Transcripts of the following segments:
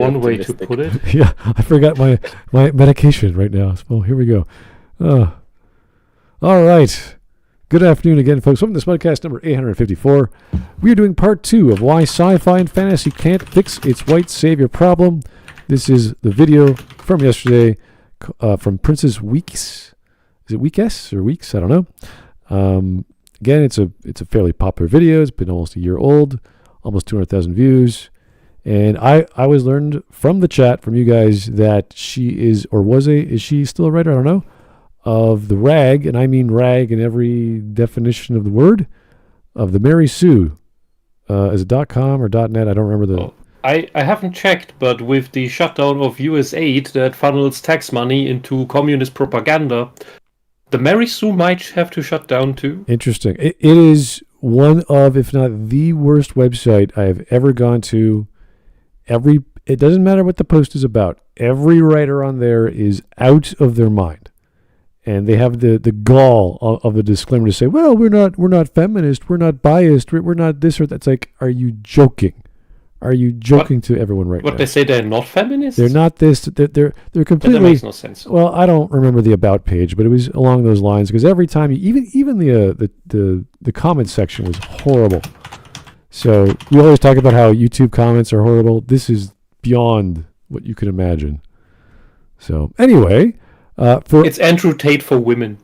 one way to put it. Yeah, I forgot my medication right now. Oh, here we go. All right. Good afternoon again, folks. Welcome to Smudcast number 854. We are doing part 2 of why sci-fi and fantasy can't fix its white savior problem. This is the video from yesterday from Princess Weeks. Is it Weekess or Weeks? I don't know. Again, it's a fairly popular video. It's been almost a year old, almost 200,000 views. And I always learned from the chat, from you guys, that she is, or is she still a writer? I don't know. Of the rag, and I mean rag in every definition of the word, of the Mary Sue. Is it .com or .net? I don't remember the... Oh, I haven't checked, but with the shutdown of US aid that funnels tax money into communist propaganda, the Mary Sue might have to shut down too. Interesting. It is one of, if not the worst website I have ever gone to. It doesn't matter what the post is about. Every writer on there is out of their mind. And they have the gall of the disclaimer to say, well, we're not feminist, we're not biased, we're not this or that. It's like, are you joking? Are you joking to everyone right now? What, they say they're not feminists? They're not this. They're completely... That makes no sense. Well, I don't remember the about page, but it was along those lines, because every time, even the comment section was horrible. So we always talk about how YouTube comments are horrible. This is beyond what you can imagine. So anyway... it's Andrew Tate for women.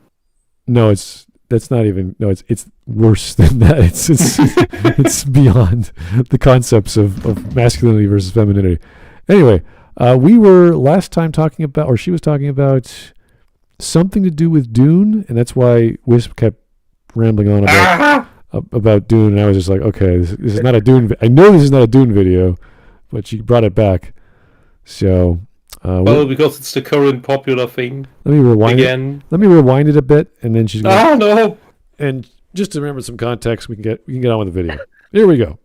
No, it's worse than that. It's beyond the concepts of masculinity versus femininity. Anyway, we were last time talking about, or she was talking about something to do with Dune, and that's why Whisp kept rambling on about Dune, and I was just like, okay, this is not a Dune. I know this is not a Dune video, but she brought it back. So. Because it's the current popular thing. Let me rewind again. Let me rewind it a bit, and then she's going. Oh no! And just to remember some context, we can get on with the video. Here we go.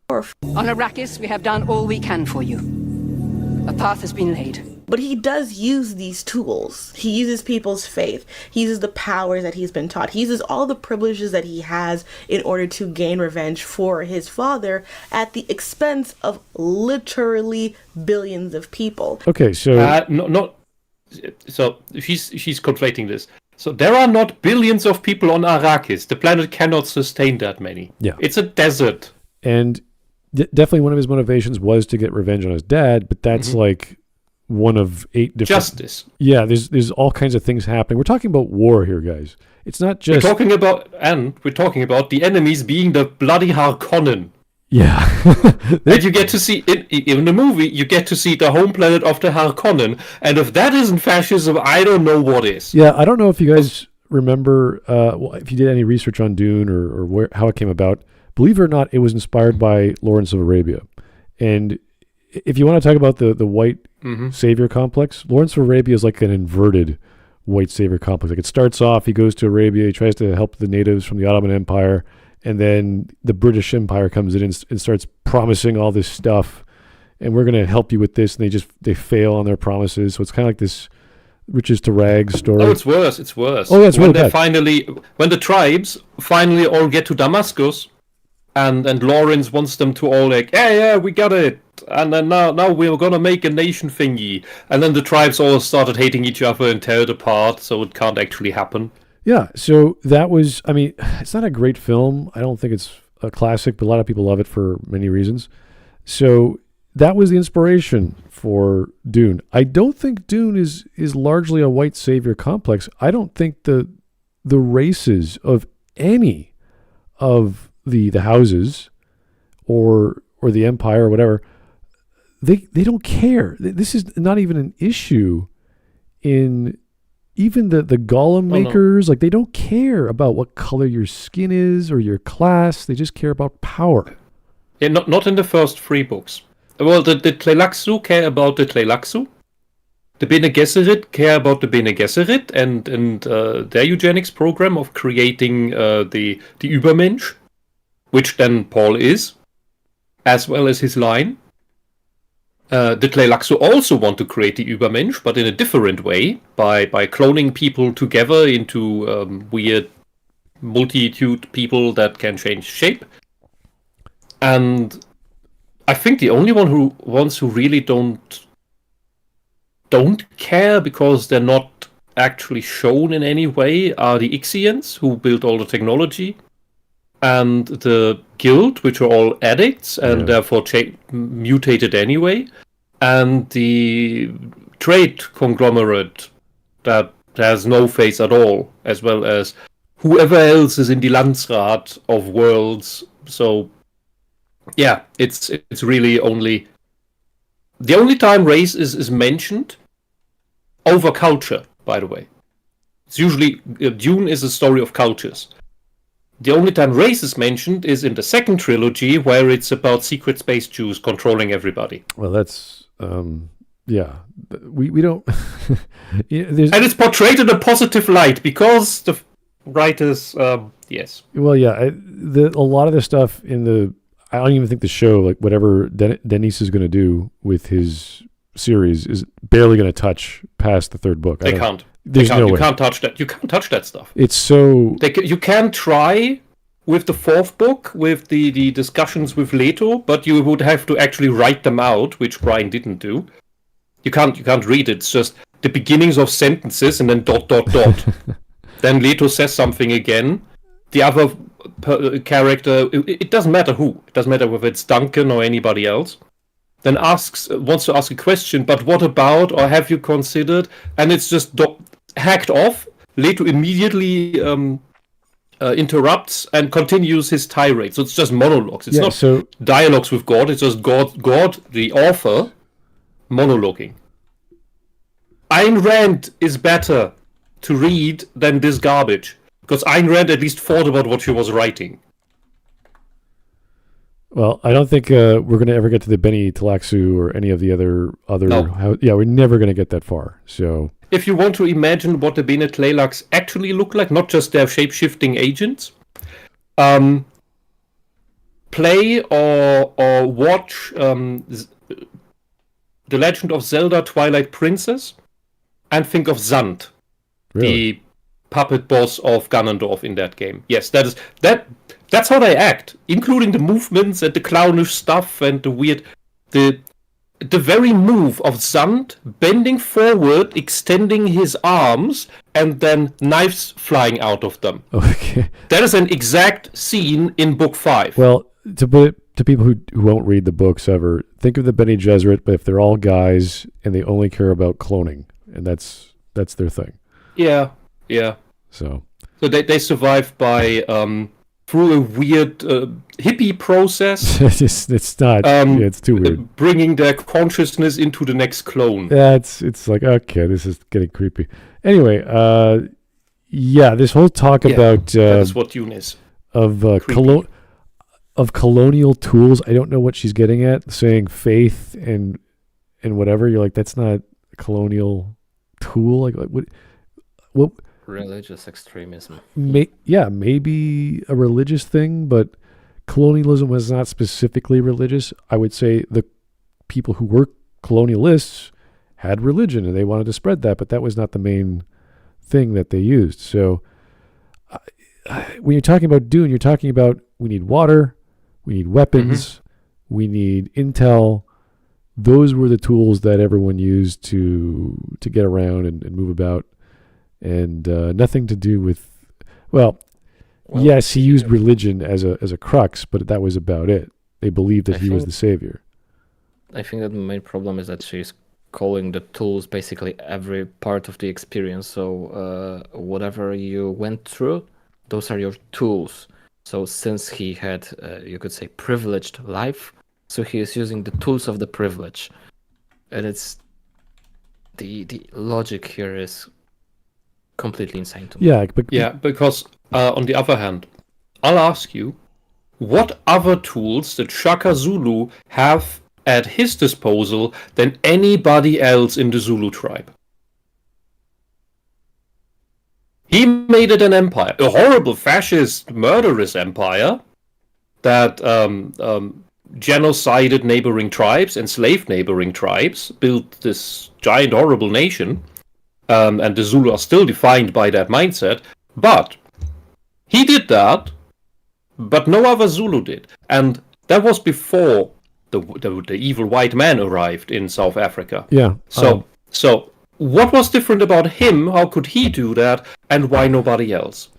On Arrakis, we have done all we can for you. A path has been laid. But he does use these tools. He uses people's faith. He uses the powers that he's been taught. He uses all the privileges that he has in order to gain revenge for his father at the expense of literally billions of people. Okay, so... So she's conflating this. So there are not billions of people on Arrakis. The planet cannot sustain that many. Yeah. It's a desert. And definitely one of his motivations was to get revenge on his dad, but that's like... one of 8 different... Justice. Yeah, there's all kinds of things happening. We're talking about war here, guys. It's not just... We're talking about the enemies being the bloody Harkonnen. Yeah. And you get to see, in the movie, you get to see the home planet of the Harkonnen, and if that isn't fascism, I don't know what is. Yeah, I don't know if you guys remember, if you did any research on Dune or how it came about. Believe it or not, it was inspired by Lawrence of Arabia. And if you want to talk about the white savior complex, Lawrence of Arabia is like an inverted white savior complex. Like, it starts off, he goes to Arabia, he tries to help the natives from the Ottoman Empire, and then the British Empire comes in and starts promising all this stuff, and we're going to help you with this, and they fail on their promises. So it's kind of like this riches to rags story. Oh, it's worse. Oh, that's really bad. When the tribes finally all get to Damascus, and Lawrence wants them to all like, yeah, we got it. And then now we're gonna make a nation thingy. And then the tribes all started hating each other and tear it apart, so it can't actually happen. Yeah, so that was, I mean, it's not a great film. I don't think it's a classic, but a lot of people love it for many reasons. So that was the inspiration for Dune. I don't think Dune is largely a white savior complex. I don't think the races of any of the houses or the empire or whatever, they don't care. This is not even an issue in even the golem makers. Like, they don't care about what color your skin is or your class. They just care about power. Yeah, not in the first 3 books. Well, the Tleilaxu care about the Tleilaxu. The Bene Gesserit care about the Bene Gesserit and their eugenics program of creating the Übermensch, which then Paul is, as well as his line. The Tleilaxu also want to create the Übermensch, but in a different way, by cloning people together into weird multitude people that can change shape. And I think the only ones who really don't care because they're not actually shown in any way are the Ixians, who built all the technology, and the Guild, which are all addicts and therefore mutated anyway, and the trade conglomerate that has no face at all, as well as whoever else is in the Landsrat of worlds. So, yeah, it's really only... The only time race is mentioned over culture, by the way. It's usually... Dune is a story of cultures. The only time race is mentioned is in the second trilogy, where it's about secret space Jews controlling everybody. Well, that's... yeah. We don't... And it's portrayed in a positive light, because the writers... yes. Well, yeah. A lot of the stuff in the... I don't even think the show, like whatever Denis is going to do with his series, is barely going to touch past the third book. They can't. There's no way. You can't touch that. You can't touch that stuff. It's so... You can try with the fourth book, with the discussions with Leto, but you would have to actually write them out, which Brian didn't do. You can't read it. It's just the beginnings of sentences and then ... Then Leto says something again. The other character, it doesn't matter who. It doesn't matter whether it's Duncan or anybody else. Then wants to ask a question, but what about, or have you considered? And it's just hacked off. Leto immediately interrupts and continues his tirade. So it's just monologues. It's not dialogues with God. It's just God, the author, monologuing. Ayn Rand is better to read than this garbage, because Ayn Rand at least thought about what she was writing. Well, I don't think we're going to ever get to the Bene Tlaxu or any of the other. No. We're never going to get that far. So, if you want to imagine what the Bene Tlaxu actually look like, not just their shape-shifting agents, play or watch The Legend of Zelda: Twilight Princess, and think of Zand, the puppet boss of Ganondorf in that game. Yes, that's how they act, including the movements and the clownish stuff and the weird... The very move of Zand bending forward, extending his arms, and then knives flying out of them. Okay. That is an exact scene in Book 5. Well, to put it to people who won't read the books ever, think of the Bene Gesserit, but if they're all guys and they only care about cloning, and that's their thing. Yeah. So they survive by... through a weird hippie process. it's not. It's too weird. Bringing their consciousness into the next clone. Yeah, it's like, okay, this is getting creepy. Anyway, this whole talk about that's what Dune is. Of colonial tools. I don't know what she's getting at, saying faith and whatever. You're like, that's not a colonial tool. Like what? Religious extremism. Maybe a religious thing, but colonialism was not specifically religious. I would say the people who were colonialists had religion and they wanted to spread that, but that was not the main thing that they used. So when you're talking about Dune, you're talking about we need water, we need weapons, we need intel. Those were the tools that everyone used to get around and move about. And nothing to do with, yes, he used religion as a crux, but that was about it. They believed that he was the savior. I think that the main problem is that she's calling the tools basically every part of the experience. So whatever you went through, those are your tools. So since he had, you could say, privileged life, so he is using the tools of the privilege. And it's the logic here is completely insane to me. Because on the other hand, I'll ask you, what other tools did Shaka Zulu have at his disposal than anybody else in the Zulu tribe? He made it an empire, a horrible fascist, murderous empire that genocided neighboring tribes, enslaved neighboring tribes, built this giant, horrible nation. And the Zulu are still defined by that mindset. But he did that, but no other Zulu did. And that was before the evil white man arrived in South Africa. Yeah. So what was different about him? How could he do that? And why nobody else?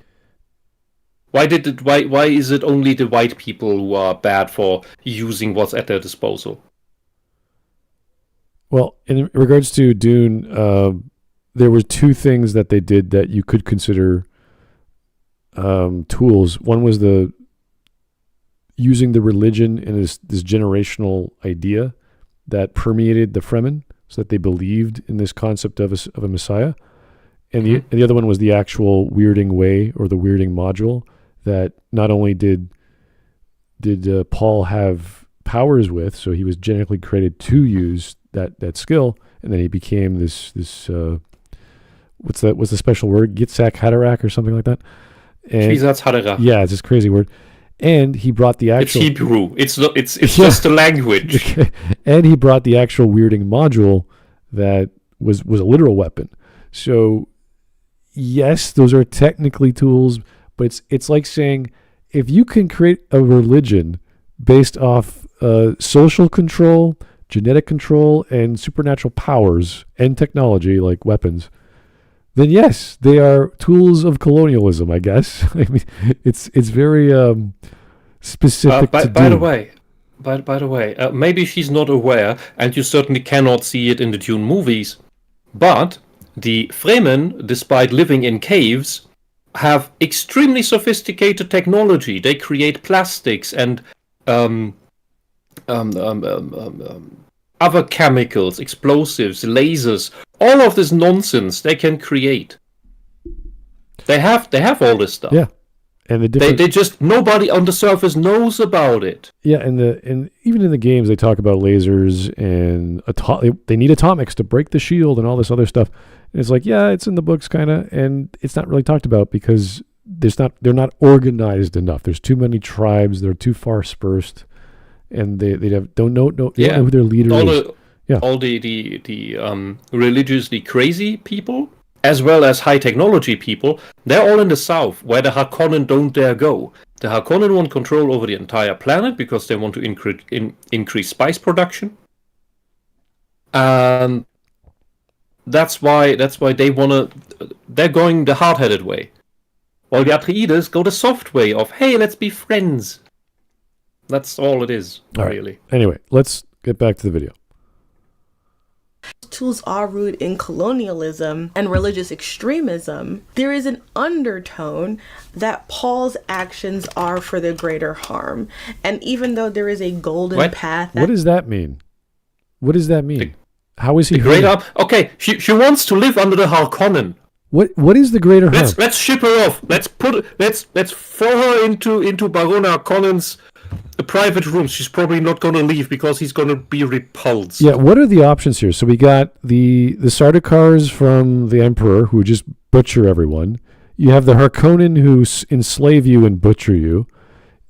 Why is it only the white people who are bad for using what's at their disposal? Well, in regards to Dune, there were two things that they did that you could consider tools. One was using the religion and this generational idea that permeated the Fremen, so that they believed in this concept of a Messiah. And the other one was the actual weirding way, or the weirding module, that not only did Paul have powers with, so he was genetically created to use that skill, and then he became this what's the special word? Yitzhak Haderach or something like that. Kvisatz Haderach. Yeah, it's this crazy word. And he brought the actual... It's Hebrew. It's just a language. Okay. And he brought the actual weirding module that was a literal weapon. So, yes, those are technically tools, but it's like saying, if you can create a religion based off social control, genetic control, and supernatural powers and technology like weapons, then yes, they are tools of colonialism, I guess. I mean, it's very specific to by the way, maybe she's not aware, and you certainly cannot see it in the Dune movies, but the Fremen, despite living in caves, have extremely sophisticated technology. They create plastics and other chemicals, explosives, lasers, all of this nonsense they can create. They have all this stuff. Yeah. And they just, nobody on the surface knows about it. Yeah, and even in the games they talk about lasers and they need atomics to break the shield and all this other stuff. And it's like, yeah, it's in the books kind of, and it's not really talked about because they're not organized enough. There's too many tribes, they're too far dispersed, and they don't know who their leader is. All the religiously crazy people, as well as high technology people, they're all in the south, where the Harkonnen don't dare go. The Harkonnen want control over the entire planet because they want to increase spice production, and that's why they're going the hard-headed way, while the Atreides go the soft way of, hey, let's be friends. That's all it is, really. Right. Anyway, let's get back to the video. Tools are rooted in colonialism and religious extremism. There is an undertone that Paul's actions are for the greater harm. And even though there is a golden path... What does that mean? What does that mean? How is he... The greater harm? Okay, she wants to live under the Harkonnen. What is the greater harm? Let's ship her off. Let's throw her into Baron Harkonnen's private rooms. She's probably not going to leave because he's going to be repulsed. Yeah, what are the options here? So we got the Sardaukars from the Emperor who just butcher everyone. You have the Harkonnen who enslave you and butcher you.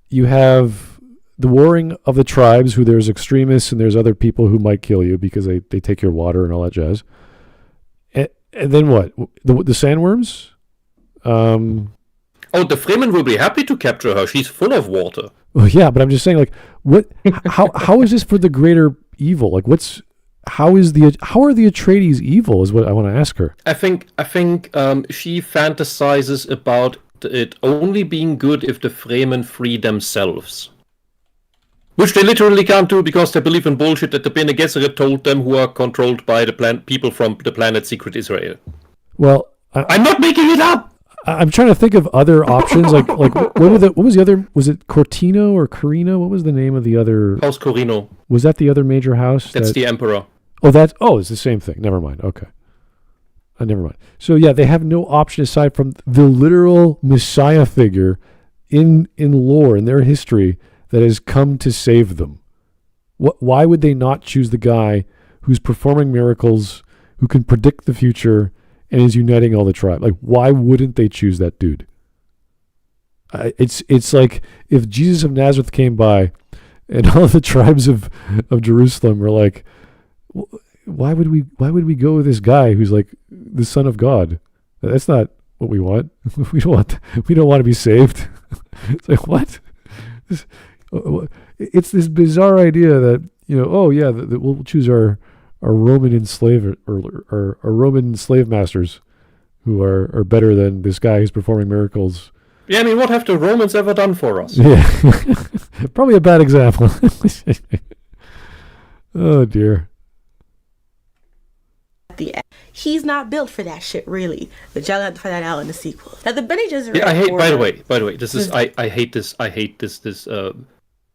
You have the warring of the tribes, who there's extremists and there's other people who might kill you because they take your water and all that jazz. And then what? The sandworms? The Fremen will be happy to capture her. She's full of water. Well, yeah, but I'm just saying, like, what? How is this for the greater evil? Like, how are the Atreides evil? Is what I want to ask her. I think she fantasizes about it only being good if the Fremen free themselves, which they literally can't do because they believe in bullshit that the Bene Gesserit told them, who are controlled by the people from the planet Secret Israel. Well, I'm not making it up. I'm trying to think of other options. Like what was the other? Was it Cortino or Corino? What was the name of the other? House Corino. Was that the other major house? That's the Emperor. It's the same thing. Never mind. Okay. Never mind. So yeah, they have no option aside from the literal Messiah figure in lore, in their history, that has come to save them. Why would they not choose the guy who's performing miracles, who can predict the future, and is uniting all the tribe? Like, why wouldn't they choose that dude? It's like if Jesus of Nazareth came by, and all the tribes of Jerusalem were like, why would we go with this guy who's like the Son of God? That's not what we want. We don't want to be saved. It's like, what? It's this bizarre idea that oh yeah, we'll choose our Roman enslaved or our Roman slave masters who are better than this guy who's performing miracles. Yeah, I mean, what have the Romans ever done for us? Yeah, probably a bad example. Oh dear. The end. He's not built for that shit, really. But y'all have to find that out in the sequel. Now the Bene Gesserit. Yeah, I hate. order- By the way, this is I hate this. I hate this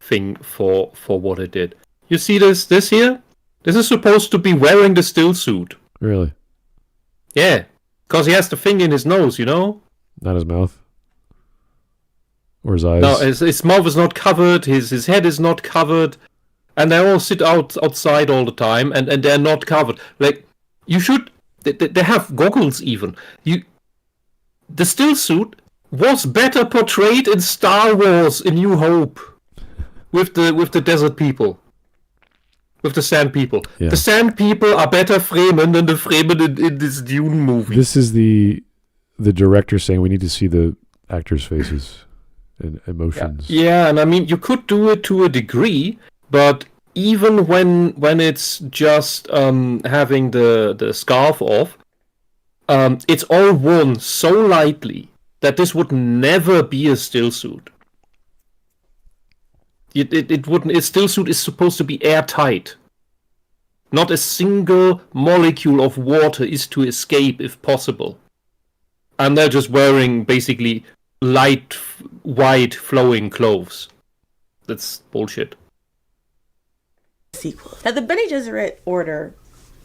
thing for what it did. You see this here? This is supposed to be wearing the still suit. Really? Yeah, because he has the thing in his nose, you know. Not his mouth. Or his eyes. No, his mouth is not covered. His head is not covered, and they all sit outside all the time, and they're not covered. Like you should. They have goggles even. The still suit was better portrayed in Star Wars: A New Hope, with the desert people, with the sand people. Yeah. The sand people are better Fremen than the Fremen in this Dune movie. This is the director saying we need to see the actors' faces and emotions. Yeah, and I mean you could do it to a degree, but even when it's just having the scarf off, it's all worn so lightly that this would never be a still suit. It wouldn't. A still suit is supposed to be airtight. Not a single molecule of water is to escape if possible. And they're just wearing basically light, white, flowing clothes. That's bullshit. Sequel. Now the Bene Gesserit order,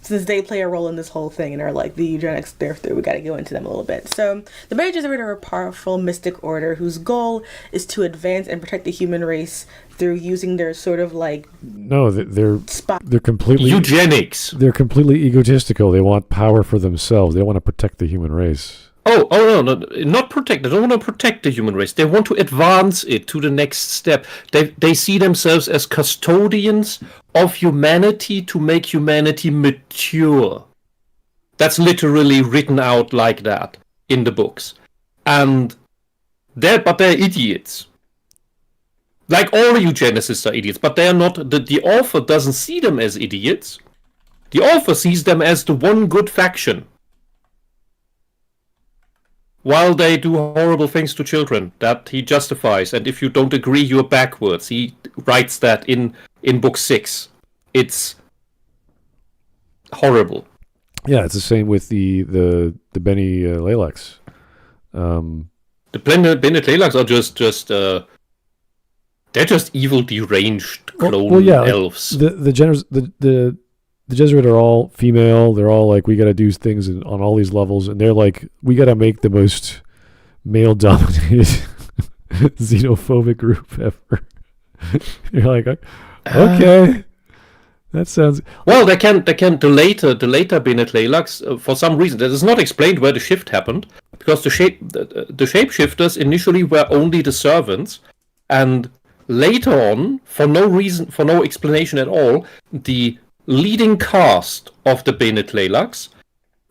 since they play a role in this whole thing and are like the eugenics therefore we got to go into them a little bit. So the Bene Gesserit are a powerful mystic order whose goal is to advance and protect the human race through using their sort of like No, they're spot. completely Eugenics. They're completely egotistical. They want power for themselves. They want to protect the human race. Oh no, not protect. They don't want to protect the human race. They want to advance it to the next step. They see themselves as custodians of humanity to make humanity mature. That's literally written out like that in the books. And they're idiots. Like all eugenicists are idiots, but they are not. The author doesn't see them as idiots. The author sees them as the one good faction. While they do horrible things to children, that he justifies, and if you don't agree, you're backwards. He writes that in book 6. It's horrible. Yeah, it's the same with the Bene Lelax. The Bene Lelax are just they're just evil, deranged clone elves. The Jesuit are all female. They're all like, we got to do things on all these levels, and they're like, we got to make the most male-dominated xenophobic group ever. You're like, okay, that sounds. Well, they can. The later Bene Lelax, for some reason, that is not explained where the shift happened, because the shapeshifters initially were only the servants, and later on, for no explanation at all, the leading cast of the Bene Lelax,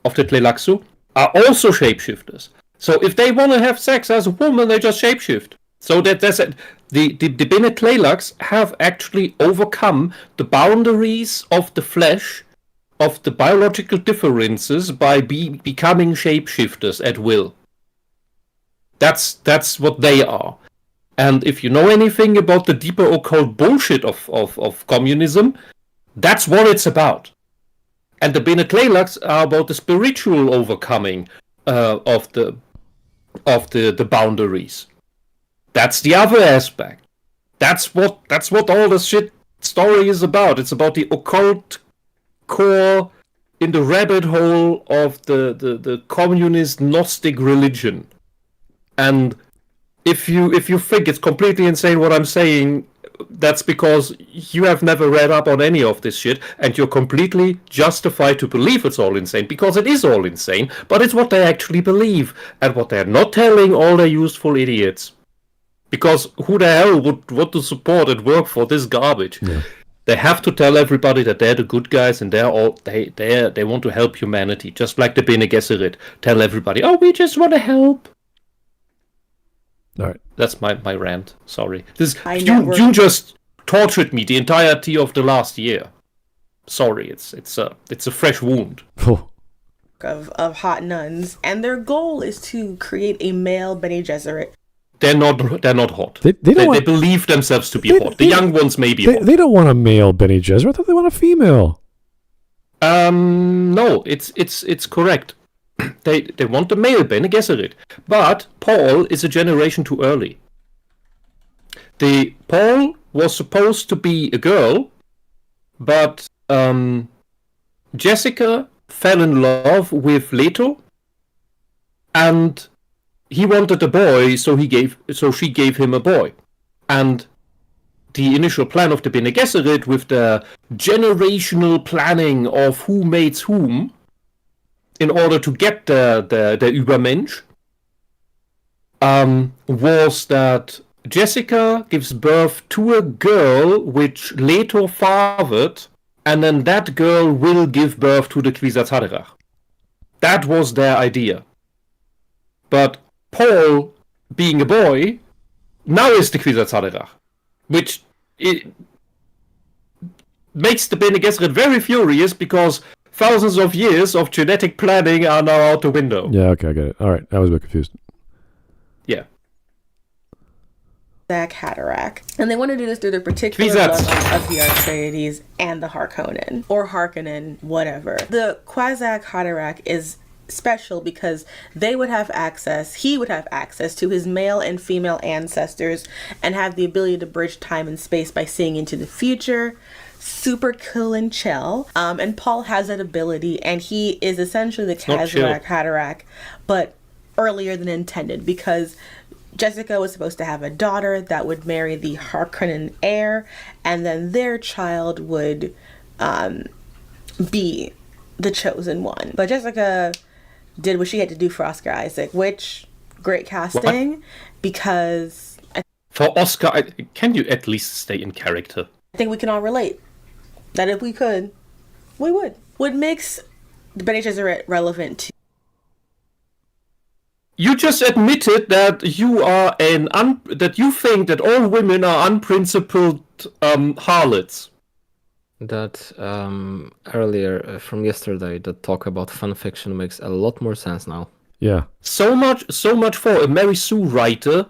of the Tlelaxu, are also shapeshifters. So if they want to have sex as a woman, they just shapeshift. So that's it. The Bene Lelax have actually overcome the boundaries of the flesh, of the biological differences, by becoming shapeshifters at will. That's what they are. And if you know anything about the deeper occult bullshit of communism, that's what it's about. And the Bene Lelax are about the spiritual overcoming of the boundaries. That's the other aspect. That's what all this shit story is about. It's about the occult core in the rabbit hole of the communist Gnostic religion. And if you think it's completely insane what I'm saying, that's because you have never read up on any of this shit, and you're completely justified to believe it's all insane, because it is all insane, but it's what they actually believe, and what they're not telling all their useful idiots. Because who the hell would want to support and work for this garbage? Yeah. They have to tell everybody that they're the good guys, and they want to help humanity, just like the Bene Gesserit tell everybody, oh, we just want to help. All right. That's my rant. Sorry. June just tortured me the entirety of the last year. Sorry, it's a fresh wound. Oh. Of hot nuns, and their goal is to create a male Bene Gesserit. They're not hot. They believe themselves to be hot. The young ones may be hot. They don't want a male Bene Gesserit. I thought they want a female. No, it's correct. They want a male Bene Gesserit, but Paul is a generation too early. Paul was supposed to be a girl, but Jessica fell in love with Leto, and he wanted a boy, so she gave him a boy. And the initial plan of the Bene Gesserit, with the generational planning of who mates whom, in order to get the Übermensch, was that Jessica gives birth to a girl which Leto fathered, and then that girl will give birth to the Kwisatz Haderach. That was their idea. But Paul, being a boy, now is the Kwisatz Haderach, which it makes the Bene Gesserit very furious, because thousands of years of genetic planning are now out the window. Yeah, okay, I get it. All right, I was a bit confused. Yeah. Zach Haderach. And they want to do this through their particular love of the Atreides and the Harkonnen, or Harkonnen, whatever. The Kwisatz Haderach is special because he would have access to his male and female ancestors, and have the ability to bridge time and space by seeing into the future. Super cool and chill. And Paul has that ability, and he is essentially the Kwisatz Haderach, but earlier than intended, because Jessica was supposed to have a daughter that would marry the Harkonnen heir, and then their child would be the chosen one. But Jessica did what she had to do for Oscar Isaac, which, great casting, because... For Oscar, can you at least stay in character? I think we can all relate that if we could, we would. What makes the Bene Gesserit relevant to... You just admitted that you are that you think that all women are unprincipled harlots. That earlier from yesterday, the talk about fanfiction makes a lot more sense now. Yeah. So much for a Mary Sue writer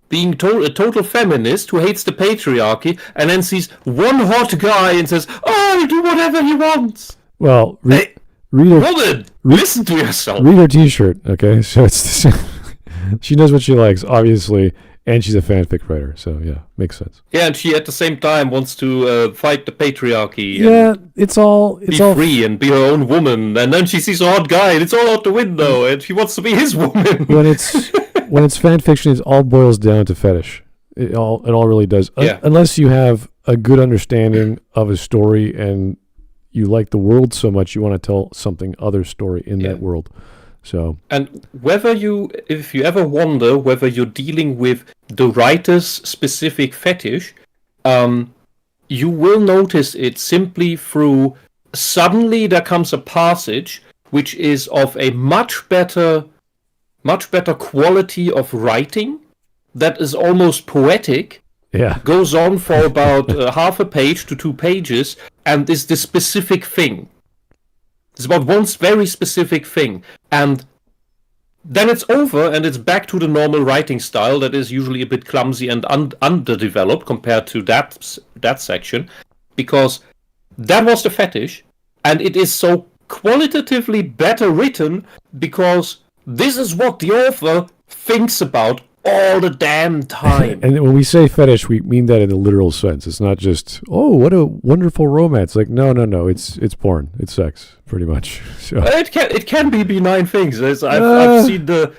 being a total feminist who hates the patriarchy, and then sees one hot guy and says, "Oh, he'll do whatever he wants." Well, listen to yourself. Read her T-shirt, okay? So it's the same. She knows what she likes, obviously, and she's a fanfic writer. So yeah, makes sense. Yeah, and she at the same time wants to fight the patriarchy. Yeah, and it's all free and be her own woman. And then she sees a hot guy, and it's all out the window, and she wants to be his woman. When it's fanfiction, it all boils down to fetish. It all really does. Yeah. Unless you have a good understanding of a story and you like the world so much, you want to tell something other story in that world. So, and if you ever wonder whether you're dealing with the writer's specific fetish, you will notice it simply through, suddenly there comes a passage which is of a much better quality of writing, that is almost poetic. Yeah. Goes on for about half a page to 2 pages, and is the specific thing. It's about one very specific thing. And then it's over, and it's back to the normal writing style that is usually a bit clumsy and underdeveloped compared to that section, because that was the fetish, and it is so qualitatively better written because this is what the author thinks about all the damn time. And when we say fetish, we mean that in a literal sense. It's not just, oh, what a wonderful romance. Like, no. It's porn. It's sex, pretty much. So. It can be benign things. I've seen the...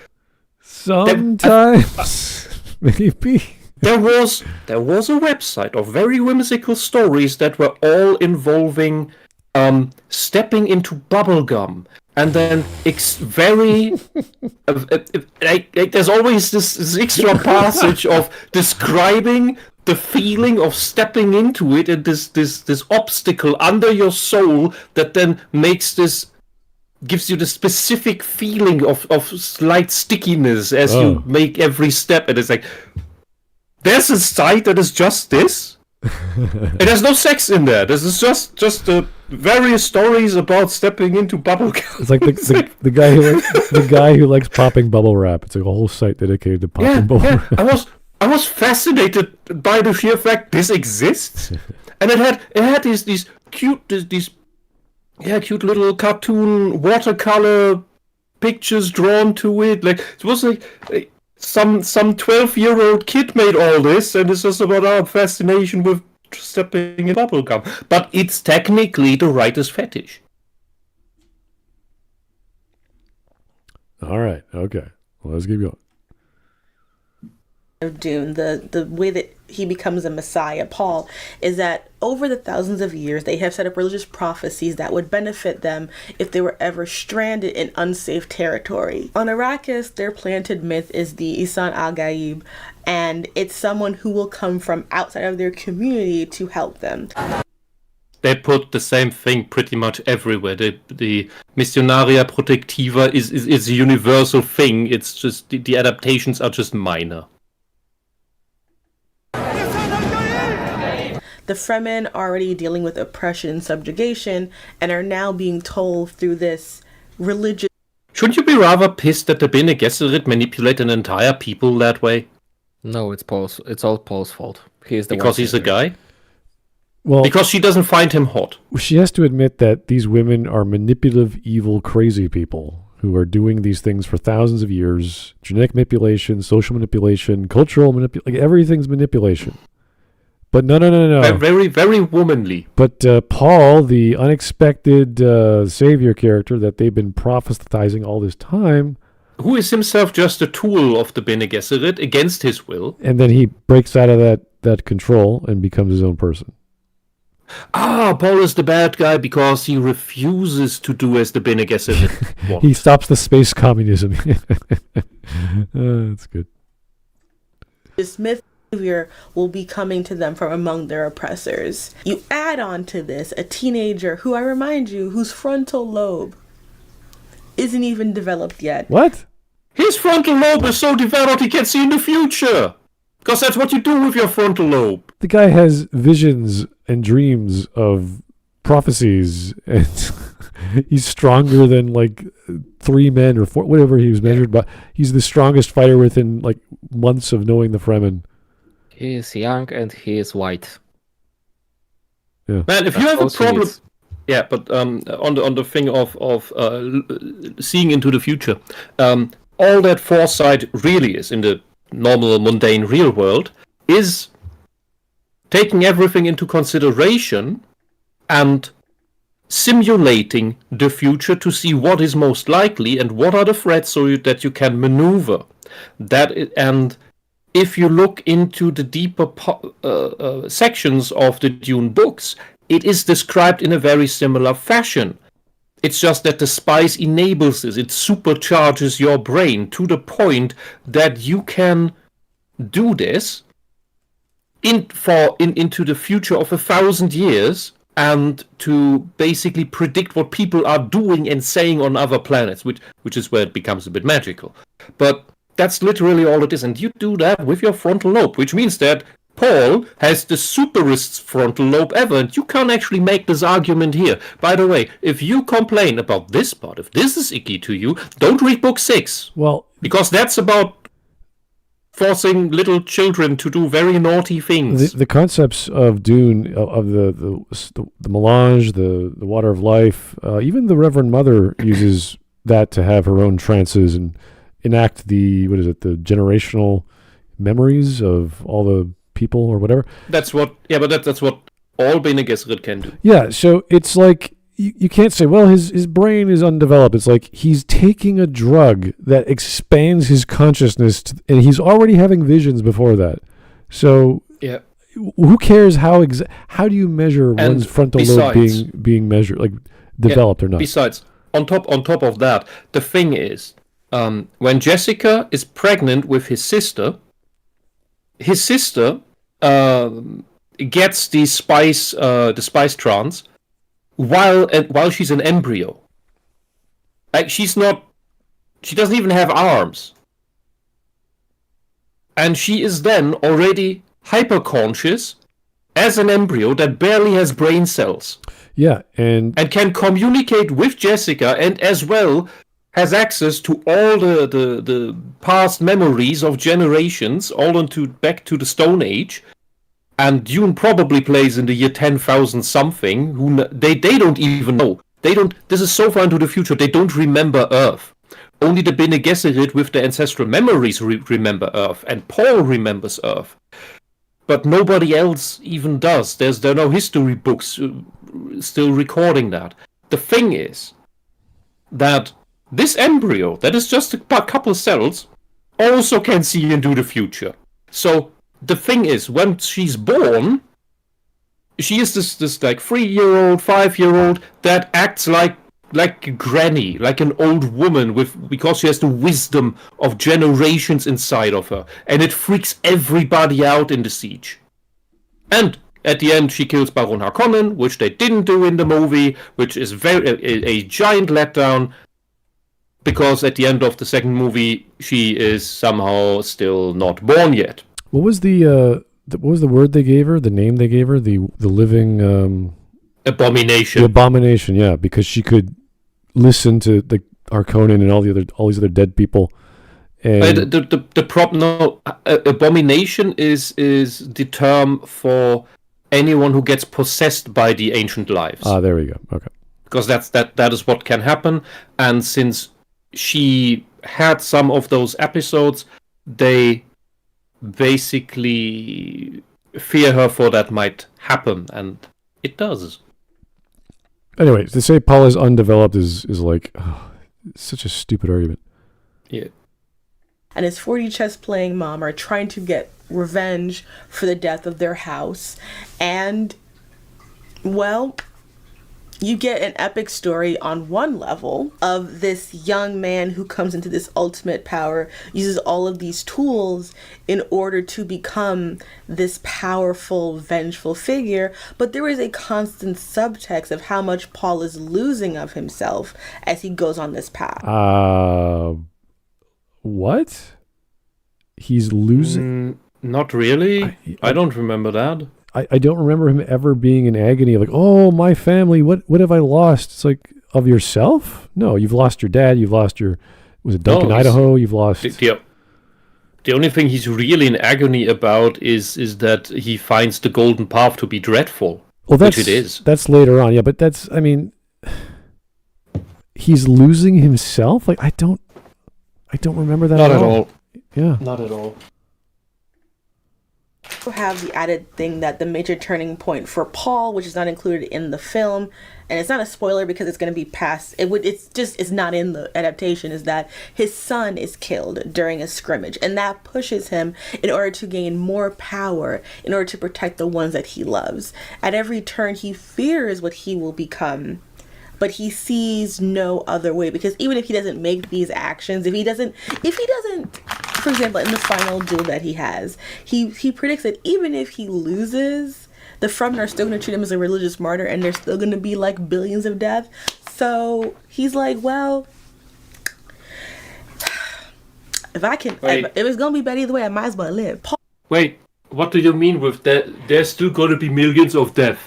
Sometimes, maybe. There was a website of very whimsical stories that were all involving stepping into bubblegum. And then there's always this extra passage of describing the feeling of stepping into it, and this obstacle under your soul that then gives you the specific feeling of slight stickiness as you make every step. And it's like, there's a site that is just this? And there's no sex in there. This is just various stories about stepping into bubble gum. It's like the guy who likes popping bubble wrap. It's like a whole site dedicated to popping bubble wrap. I was fascinated by the sheer fact this exists, and it had these cute little cartoon watercolor pictures drawn to it. Like it was like some 12-year-old kid made all this, and it's just about our fascination with stepping in bubblegum. But it's technically the writer's fetish. All right. Okay. Well, let's keep going. Of Dune, the way that he becomes a messiah, Paul, is that over the thousands of years they have set up religious prophecies that would benefit them if they were ever stranded in unsafe territory. On Arrakis, their planted myth is the Isan al-Gaib, and it's someone who will come from outside of their community to help them. They put the same thing pretty much everywhere. The Missionaria Protectiva is a universal thing. It's just the adaptations are just minor. The Fremen are already dealing with oppression and subjugation and are now being told through this religious... Shouldn't you be rather pissed that the Bene Gesserit manipulate an entire people that way? No, it's Paul's. It's all Paul's fault. Because he's a guy? Well, because she doesn't find him hot. She has to admit that these women are manipulative, evil, crazy people who are doing these things for thousands of years. Genetic manipulation, social manipulation, cultural manipulation, like everything's manipulation. But no. Very, very womanly. But Paul, the unexpected savior character that they've been prophesying all this time, who is himself just a tool of the Bene Gesserit against his will. And then he breaks out of that control and becomes his own person. Paul is the bad guy because he refuses to do as the Bene Gesserit want. He stops the space communism. That's good. This myth will be coming to them from among their oppressors. You add on to this a teenager who, I remind you, whose frontal lobe isn't even developed yet. What? His frontal lobe is so developed he can see in the future. Because that's what you do with your frontal lobe. The guy has visions and dreams of prophecies, and he's stronger than like 3 men or 4, whatever he was measured by. He's the strongest fighter within like months of knowing the Fremen. He is young and he is white. Yeah. Man, if you have a problem, yeah, but on the thing of seeing into the future, all that foresight really is in the normal, mundane, real world is taking everything into consideration and simulating the future to see what is most likely and what are the threats so that you can maneuver. And if you look into the deeper sections of the Dune books, it is described in a very similar fashion. It's just that the spice enables this. It supercharges your brain to the point that you can do this into the future of 1,000 years and to basically predict what people are doing and saying on other planets, which is where it becomes a bit magical. But that's literally all it is. And you do that with your frontal lobe, which means that Paul has the superest frontal lobe ever, and you can't actually make this argument here. By the way, if you complain about this part, if this is icky to you, don't read book 6. Well, because that's about forcing little children to do very naughty things. The concepts of Dune, of the melange, the water of life, even the Reverend Mother uses that to have her own trances and enact the generational memories of all the people or whatever. That's what all Bene Gesserit can do. Yeah, so it's like you can't say, well, his brain is undeveloped. It's like he's taking a drug that expands his consciousness, and he's already having visions before that. So yeah, who cares how do you measure one's frontal lobe being measured, like developed or not? Besides, on top of that, the thing is, when Jessica is pregnant with his sister gets the spice trance while she's an embryo. Like she doesn't even have arms, and she is then already hyperconscious as an embryo that barely has brain cells. Yeah, and can communicate with Jessica, and as well has access to all the past memories of generations, all back to the Stone Age. And Dune probably plays in the year 10,000 something. They don't even know. This is so far into the future. They don't remember Earth. Only the Bene Gesserit with their ancestral memories remember Earth, and Paul remembers Earth. But nobody else even does. There are no history books still recording that. The thing is that this embryo, that is just a couple of cells, also can see into the future. So the thing is, when she's born, she is this like 3-year-old, 5-year-old that acts like a granny, like an old woman because she has the wisdom of generations inside of her, and it freaks everybody out in the siege. And at the end, she kills Baron Harkonnen, which they didn't do in the movie, which is a giant letdown, because at the end of the second movie, she is somehow still not born yet. What was the word they gave her? The name they gave her? The living abomination. The abomination, yeah, because she could listen to the Harkonnen and all these other dead people. And the problem, no, abomination is the term for anyone who gets possessed by the ancient lives. Ah, there we go. Okay. Because that is what can happen, and since she had some of those episodes, they basically fear her for that might happen, and it does. Anyways, to say Paul is undeveloped is like such a stupid argument. Yeah. And his 4D chess playing mom are trying to get revenge for the death of their house. And, well, you get an epic story on one level of this young man who comes into this ultimate power, uses all of these tools in order to become this powerful, vengeful figure. But there is a constant subtext of how much Paul is losing of himself as he goes on this path. What? He's losing? Not really. I don't remember that. I don't remember him ever being in agony, like, oh, my family, what have I lost? It's like, of yourself? No, you've lost your dad, you've lost was it Duncan, Idaho? You've lost... The only thing he's really in agony about is that he finds the golden path to be dreadful, which it is. That's later on, yeah, but he's losing himself? Like, I don't remember that Not at all. Yeah. Not at all. Have the added thing that the major turning point for Paul, which is not included in the film, and it's not a spoiler because it's going to be past, it's not in the adaptation, is that his son is killed during a scrimmage, and that pushes him in order to gain more power, in order to protect the ones that he loves. At every turn, he fears what he will become, but he sees no other way, because even if he doesn't make these actions, if he doesn't, for example, in the final duel that he has, he predicts that even if he loses, the Frommen are still going to treat him as a religious martyr, and there's still going to be like billions of deaths. So he's like, well, if it's going to be better either way, I might as well live. Wait, what do you mean with that? There's still going to be millions of deaths.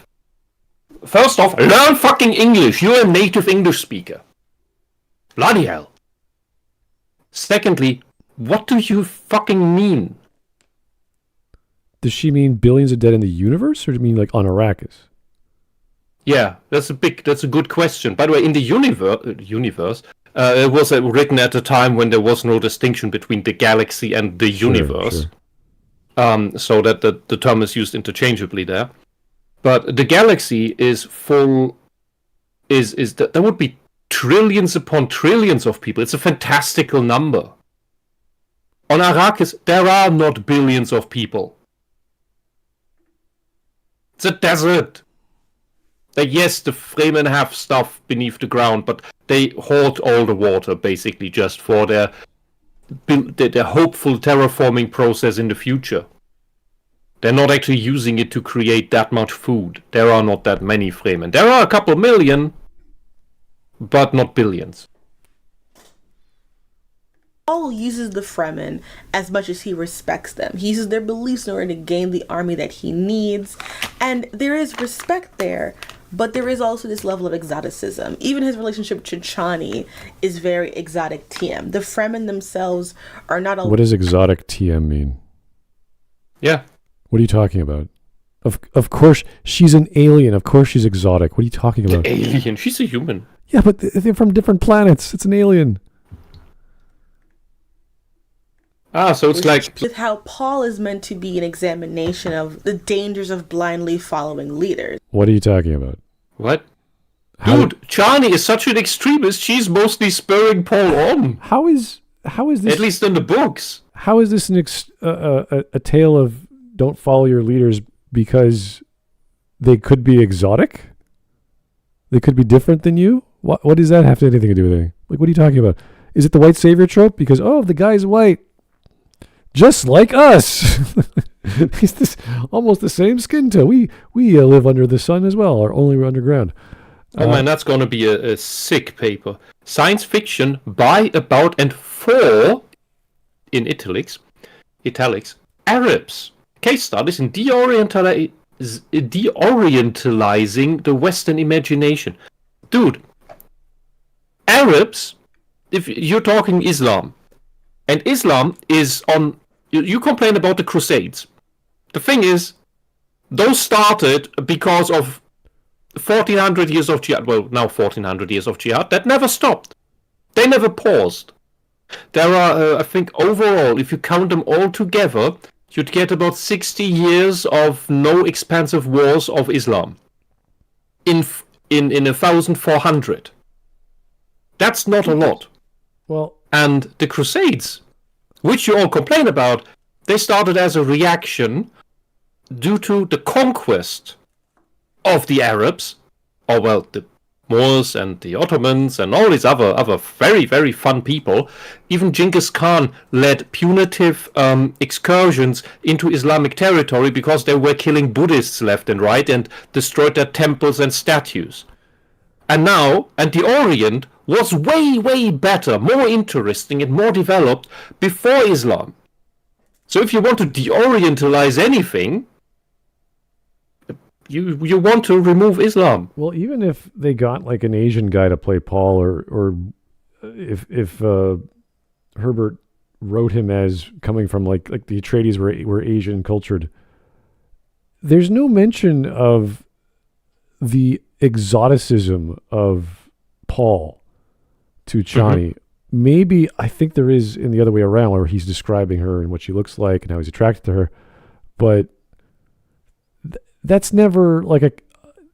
First off, learn fucking English. You're a native English speaker. Bloody hell. Secondly, what do you fucking mean? Does she mean billions of dead in the universe, or do you mean like on Arrakis? Yeah, that's a good question. By the way, in the universe, it was written at a time when there was no distinction between the galaxy and the universe. Sure. So that the term is used interchangeably there. But the galaxy is full. There would be trillions upon trillions of people. It's a fantastical number. On Arrakis, there are not billions of people. It's a desert. Yes, the Fremen have stuff beneath the ground, but they hoard all the water, basically, just for their hopeful terraforming process in the future. They're not actually using it to create that much food. There are not that many Fremen. There are a couple million, but not billions. Paul uses the Fremen as much as he respects them. He uses their beliefs in order to gain the army that he needs. And there is respect there, but there is also this level of exoticism. Even his relationship to Chani is very exotic TM. The Fremen themselves are not... What does exotic TM mean? Yeah. What are you talking about? Of course, she's an alien. Of course she's exotic. What are you talking about? Alien. She's a human. Yeah, but they're from different planets. It's an alien. So it's like... With how Paul is meant to be an examination of the dangers of blindly following leaders. What are you talking about? What? Dude, Chani is such an extremist, she's mostly spurring Paul on. How is this... At least in the books. How is this a tale of don't follow your leaders because they could be exotic? They could be different than you? What does that have to anything to do with anything? Like, what are you talking about? Is it the white savior trope? Because, the guy's white. Just like us. He's this almost the same skin tone. We live under the sun as well, or only underground. Oh man, that's going to be a sick paper. Science fiction by, about, and for, in italics, Arabs. Case studies in deorientalizing the Western imagination. Dude, Arabs, if you're talking Islam, and Islam is on... You complain about the Crusades. The thing is, those started because of 1400 years of jihad. Well, now 1400 years of jihad. That never stopped. They never paused. There are, I think, overall, if you count them all together, you'd get about 60 years of no expansive wars of Islam. In 1400. That's not a lot. Well... And the Crusades, which you all complain about, they started as a reaction due to the conquest of the Arabs, the Moors and the Ottomans and all these other very, very fun people. Even Genghis Khan led punitive excursions into Islamic territory because they were killing Buddhists left and right and destroyed their temples and statues. And the Orient was way, way better, more interesting and more developed before Islam. So if you want to deorientalize anything, you want to remove Islam. Well, even if they got like an Asian guy to play Paul, or if Herbert wrote him as coming from like the Atreides were Asian cultured, there's no mention of the exoticism of Paul to Chani. Mm-hmm. Maybe I think there is in the other way around, where he's describing her and what she looks like and how he's attracted to her, but that's never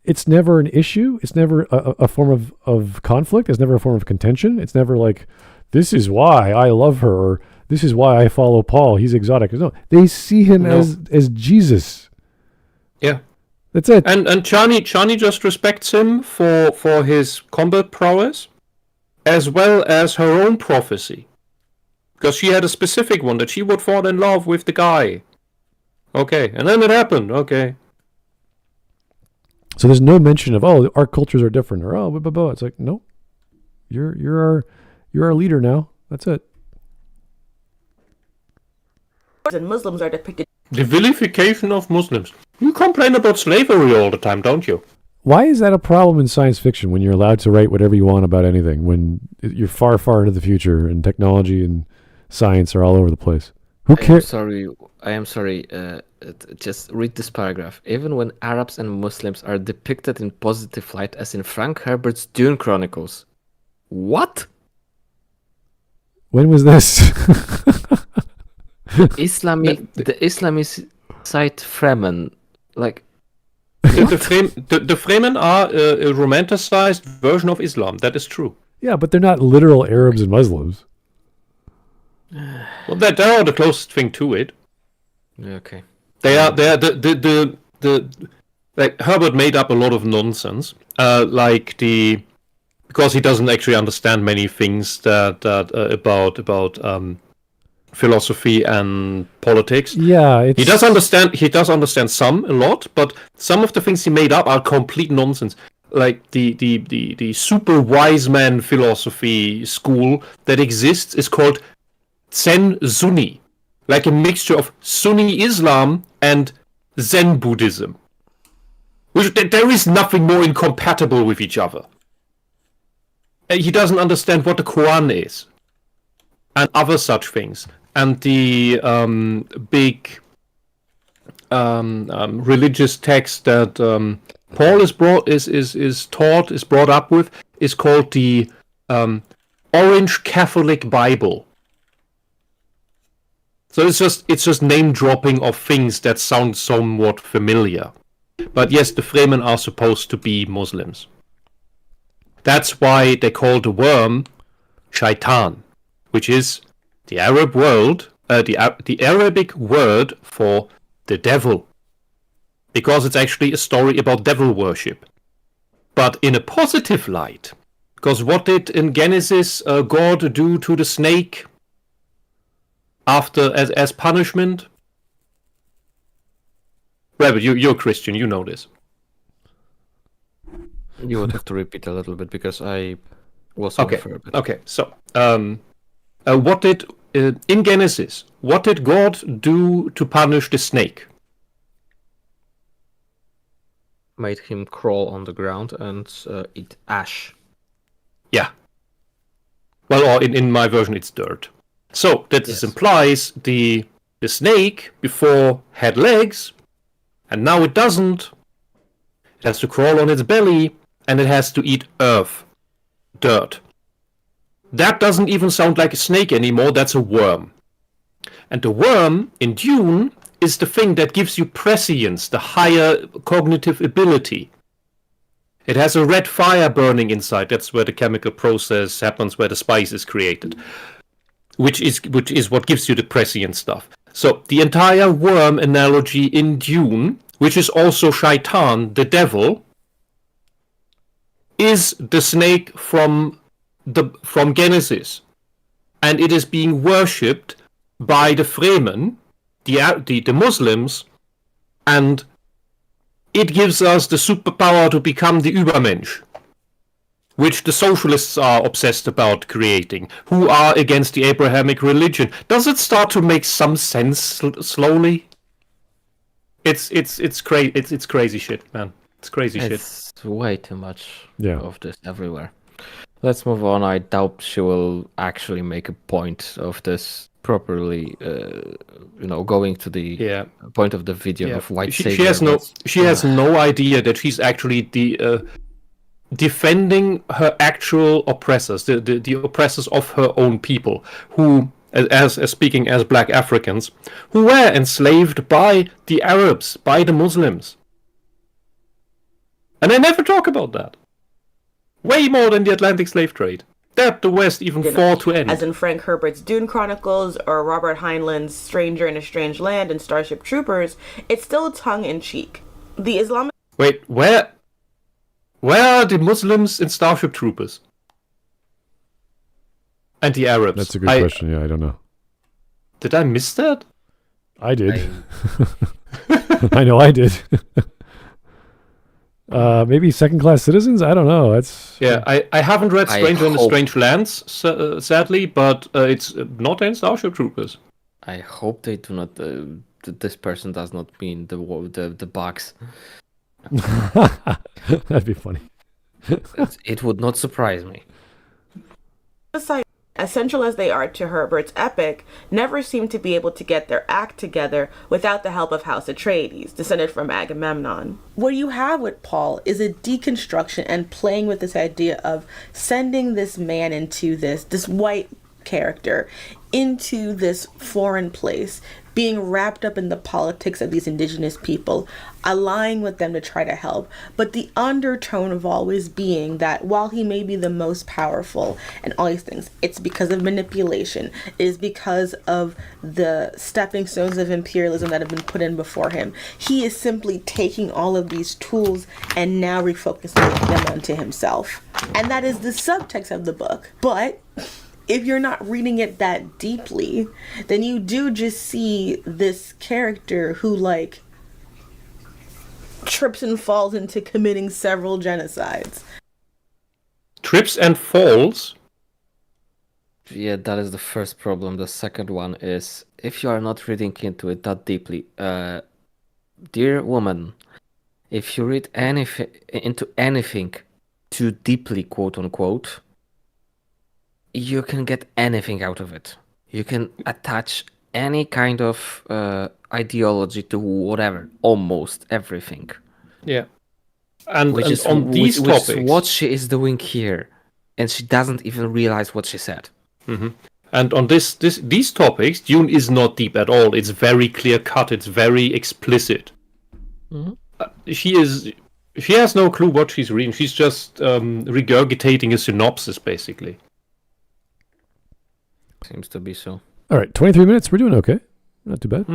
it's never an issue. It's never a form of conflict. It's never a form of contention. It's never like, this is why I love her, or this is why I follow Paul. He's exotic. No, they see him as Jesus. Yeah. That's it. And Chani just respects him for his combat prowess, as well as her own prophecy. Because she had a specific one that she would fall in love with the guy. Okay, and then it happened. Okay. So there's no mention of, our cultures are different, or blah, blah, blah. It's like, no, you're our leader now. That's it. And Muslims are depicted. The vilification of Muslims. You complain about slavery all the time, don't you? Why is that a problem in science fiction when you're allowed to write whatever you want about anything, when you're far, far into the future and technology and science are all over the place? Who cares? I am sorry. Just read this paragraph. Even when Arabs and Muslims are depicted in positive light, as in Frank Herbert's Dune Chronicles. What? When was this? The Islamic site Fremen, like the Fremen are a romanticized version of Islam. That is true. Yeah, but they're not literal Arabs and Muslims. Well, they are the closest thing to it. Okay. They are the like Herbert made up a lot of nonsense, because he doesn't actually understand many things that about philosophy and politics. Yeah, he does understand some a lot, but some of the things he made up are complete nonsense. Like the super wise man philosophy school that exists is called Zen Sunni, like a mixture of Sunni Islam and Zen Buddhism. There is nothing more incompatible with each other. He doesn't understand what the Quran is, and other such things. And the big religious text that Paul is brought up with is called the Orange Catholic Bible. So it's just name dropping of things that sound somewhat familiar. But yes, the Fremen are supposed to be Muslims. That's why they call the worm Shaitan, which is the Arabic word for the devil, because it's actually a story about devil worship, but in a positive light. Because what did in Genesis God do to the snake after as punishment? Rabbit, you're Christian, you know this. You would have to repeat a little bit because I was okay. For a bit. Okay, so what did in Genesis? What did God do to punish the snake? Made him crawl on the ground and eat ash. Yeah. Well, or in my version, it's dirt. So that this implies the snake before had legs, and now it doesn't. It has to crawl on its belly, and it has to eat earth, dirt. That doesn't even sound like a snake anymore, that's a worm. And the worm in Dune is the thing that gives you prescience, the higher cognitive ability. It has a red fire burning inside, that's where the chemical process happens, where the spice is created. Which is what gives you the prescient stuff. So the entire worm analogy in Dune, which is also Shaitan, the devil, is the snake from Genesis, and it is being worshipped by the Fremen, the Muslims, and it gives us the superpower to become the Übermensch, which the socialists are obsessed about creating, who are against the Abrahamic religion. Does it start to make some sense slowly? It's crazy shit, man. It's crazy shit. It's way too much Yeah. of this everywhere. Let's move on. I doubt she will actually make a point of this properly, going to the point of the video of white savior. She has no idea that she's actually the defending her actual oppressors, the oppressors of her own people, who, as speaking as black Africans, who were enslaved by the Arabs, by the Muslims. And they never talk about that. Way more than the Atlantic slave trade. That the West even fought to end. As in Frank Herbert's Dune Chronicles or Robert Heinlein's Stranger in a Strange Land and Starship Troopers, it's still tongue-in-cheek. The Islamic... Wait, where are the Muslims in Starship Troopers? And the Arabs? That's a good question. Yeah, I don't know. Did I miss that? I did. I know I did. Maybe second-class citizens? I don't know. I haven't read Stranger in a Strange Lands, sadly, but it's not in Starship Troopers. I hope they do not. This person does not mean the box. That'd be funny. It would not surprise me. Essential as they are to Herbert's epic, never seem to be able to get their act together without the help of House Atreides, descended from Agamemnon. What you have with Paul is a deconstruction and playing with this idea of sending this man into this white character into this foreign place, being wrapped up in the politics of these indigenous people, allying with them to try to help, but the undertone of always being that while he may be the most powerful and all these things, it's because of manipulation, it is because of the stepping stones of imperialism that have been put in before him. He is simply taking all of these tools and now refocusing them onto himself. And that is the subtext of the book. But if you're not reading it that deeply, then you do just see this character who, like, trips and falls into committing several genocides. Trips and falls? Yeah, that is the first problem. The second one is if you are not reading into it that deeply, dear woman, if you read into anything too deeply, quote unquote, you can get anything out of it. You can attach any kind of ideology to whatever, almost everything. Yeah. And Which is on these which topics, is what she is doing here, and she doesn't even realize what she said. and on these topics, Dune is not deep at all. It's very clear cut. It's very explicit. She has no clue what she's reading. She's just regurgitating a synopsis, basically. Seems to be so. All right, 23 minutes. We're doing okay. Not too bad.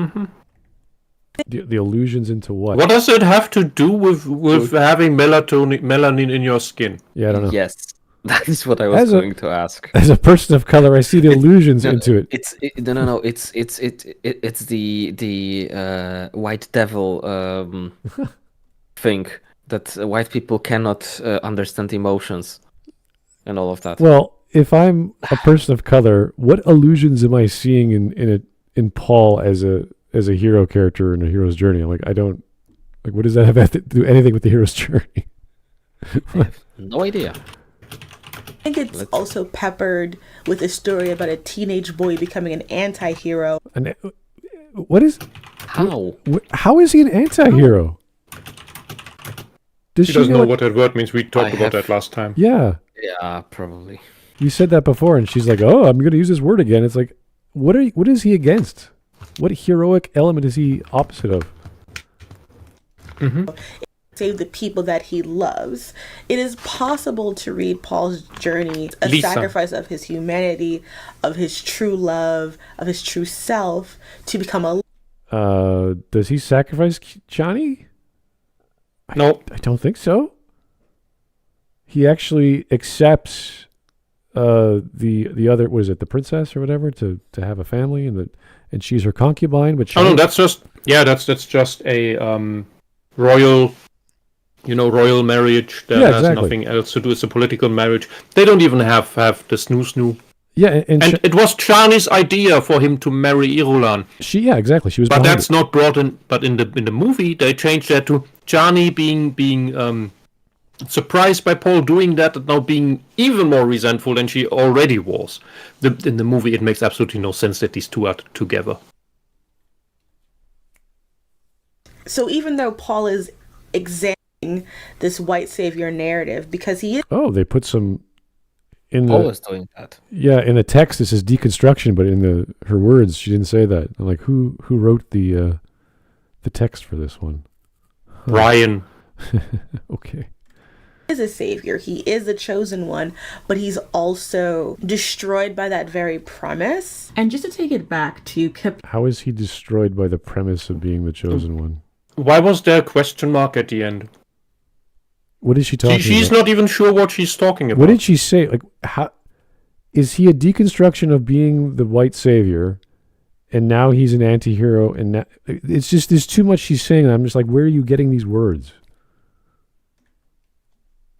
The allusions into what? What does it have to do with having melanin in your skin? Yeah, I don't know. Yes, that is what I was going to ask. As a person of color, I see the allusions into it. It's the white devil thing that white people cannot understand emotions and all of that. Well, if I'm a person of color, what allusions am I seeing in Paul as a hero character in a hero's journey? I'm like, I don't like. What does that have to do anything with the hero's journey? I have no idea. I think it's also peppered with a story about a teenage boy becoming an anti-hero. What is? How? How is he an anti-hero? She doesn't know what that word means. We talked about that last time. Yeah. Yeah, probably. You said that before, and she's like, "Oh, I'm going to use this word again." It's like, what is he against? What heroic element is he opposite of? Save the people that he loves. It is possible to read Paul's journey, a Lisa. sacrifice of his humanity, of his true love, of his true self, to become a... Does he sacrifice Johnny? No. I don't think so. He actually accepts the other, what is it, the princess or whatever, to have a family, and she's her concubine. But no, that's just a royal, royal marriage. That has exactly. nothing else to do. It's a political marriage. They don't even have the snoo. Yeah, and it was Chani's idea for him to marry Irulan. Exactly. She was. But that's not brought in. But in the movie, they changed that to Chani being surprised by Paul doing that, and now being even more resentful than she already was. In the movie, it makes absolutely no sense that these two are together. So even though Paul is examining this white savior narrative, because he is... Oh, they put some in the... Paul is doing that. Yeah, in the text it says deconstruction, but in her words she didn't say that. I'm like, who wrote the text for this one? Brian. Okay. He is a savior. He is a chosen one, but he's also destroyed by that very premise. And just to take it back to How is he destroyed by the premise of being the chosen one? Why was there a question mark at the end? What is she talking about? She's not even sure what she's talking about. What did she say? Like, how is he a deconstruction of being the white savior, and now he's an anti-hero? And it's just there's too much she's saying. And I'm just like, where are you getting these words?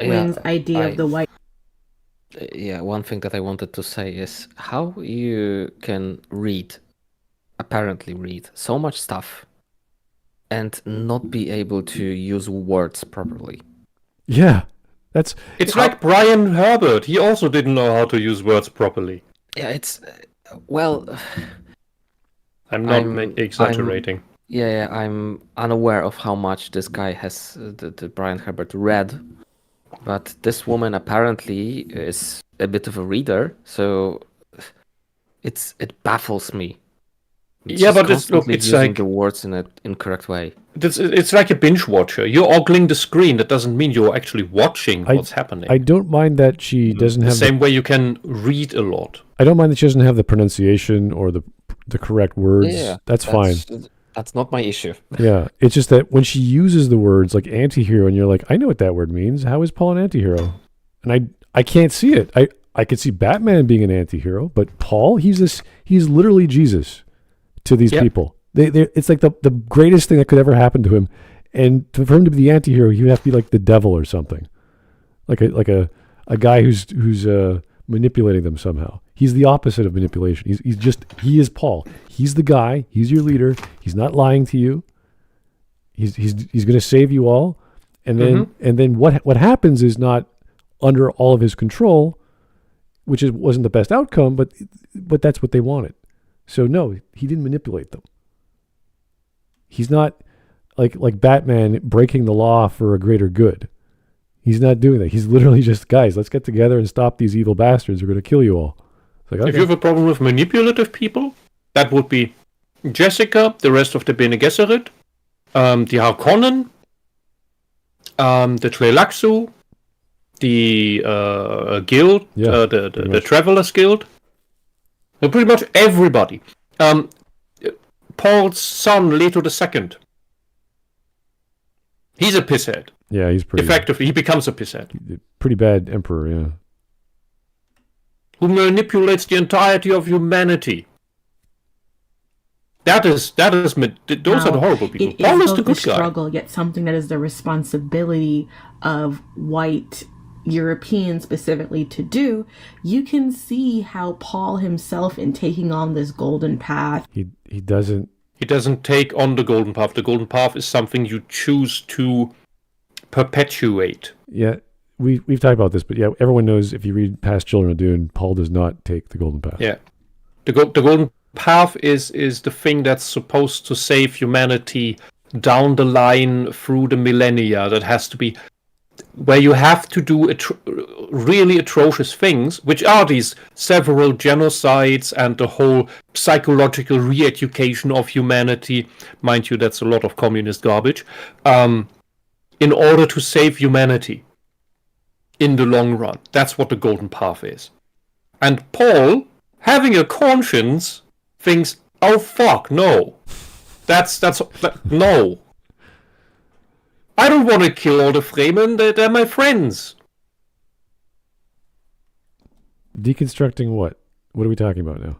Wynn's idea of the white... Yeah, one thing that I wanted to say is how you can apparently read so much stuff and not be able to use words properly. Yeah, it's like Brian Herbert. He also didn't know how to use words properly. Yeah, it's well. I'm not exaggerating. I'm unaware of how much this guy has, the Brian Herbert, read, but this woman apparently is a bit of a reader, so it baffles me. Yeah, but it's using like the words in an incorrect way. It's like a binge watcher. You're ogling the screen. That doesn't mean you're actually watching what's happening. I don't mind that she doesn't have the same way you can read a lot. I don't mind that she doesn't have the pronunciation or the correct words. Yeah, that's fine. That's not my issue. Yeah, it's just that when she uses the words like anti-hero, and you're like, I know what that word means. How is Paul an anti-hero? And I can't see it. I could see Batman being an anti-hero, but Paul, he's literally Jesus to these people. It's like the greatest thing that could ever happen to him, and for him to be the anti-hero, he would have to be like the devil or something, like a guy who's manipulating them somehow. He's the opposite of manipulation. He is Paul. He's the guy. He's your leader. He's not lying to you. He's going to save you all. And then what happens is not under all of his control, which wasn't the best outcome, but that's what they wanted. So no, he didn't manipulate them. He's not like Batman breaking the law for a greater good. He's not doing that. He's literally just, guys, let's get together and stop these evil bastards. We're going to kill you all. It's like, okay. If you have a problem with manipulative people, that would be Jessica, the rest of the Bene Gesserit, the Harkonnen, the Tleilaxu, the guild, the Travelers Guild. Pretty much everybody. Paul's son, Leto II. He's a pisshead. Yeah, he's pretty... Effectively, he becomes a pisshead. Pretty bad emperor, yeah. Who manipulates the entirety of humanity. Those are the horrible people. Paul is the good guy. Struggle, yet something that is the responsibility of white Europeans specifically to do. You can see how Paul himself, in taking on this golden path, he doesn't take on the golden path. The golden path is something you choose to perpetuate. Yeah, we've talked about this, but yeah, everyone knows if you read past Children of Dune, Paul does not take the golden path. Yeah, the golden path is the thing that's supposed to save humanity down the line through the millennia. That has to be where you have to do really atrocious things, which are these several genocides and the whole psychological re-education of humanity. Mind you, that's a lot of communist garbage. In order to save humanity in the long run. That's what the golden path is. And Paul, having a conscience, thinks, oh fuck, no. No. I don't want to kill all the Fremen, they're my friends. Deconstructing what? What are we talking about now?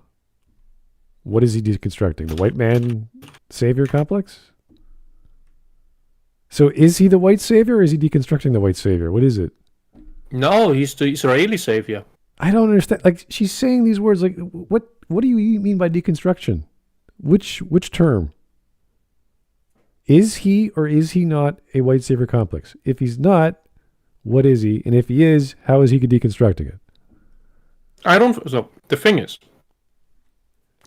What is he deconstructing? The white man savior complex? So is he the white savior, or is he deconstructing the white savior? What is it? No, he's the Israeli savior. I don't understand. Like, she's saying these words, like, what do you mean by deconstruction? Which term? Is he or is he not a white savior complex? If he's not, what is he? And if he is, how is he deconstructing it? So the thing is,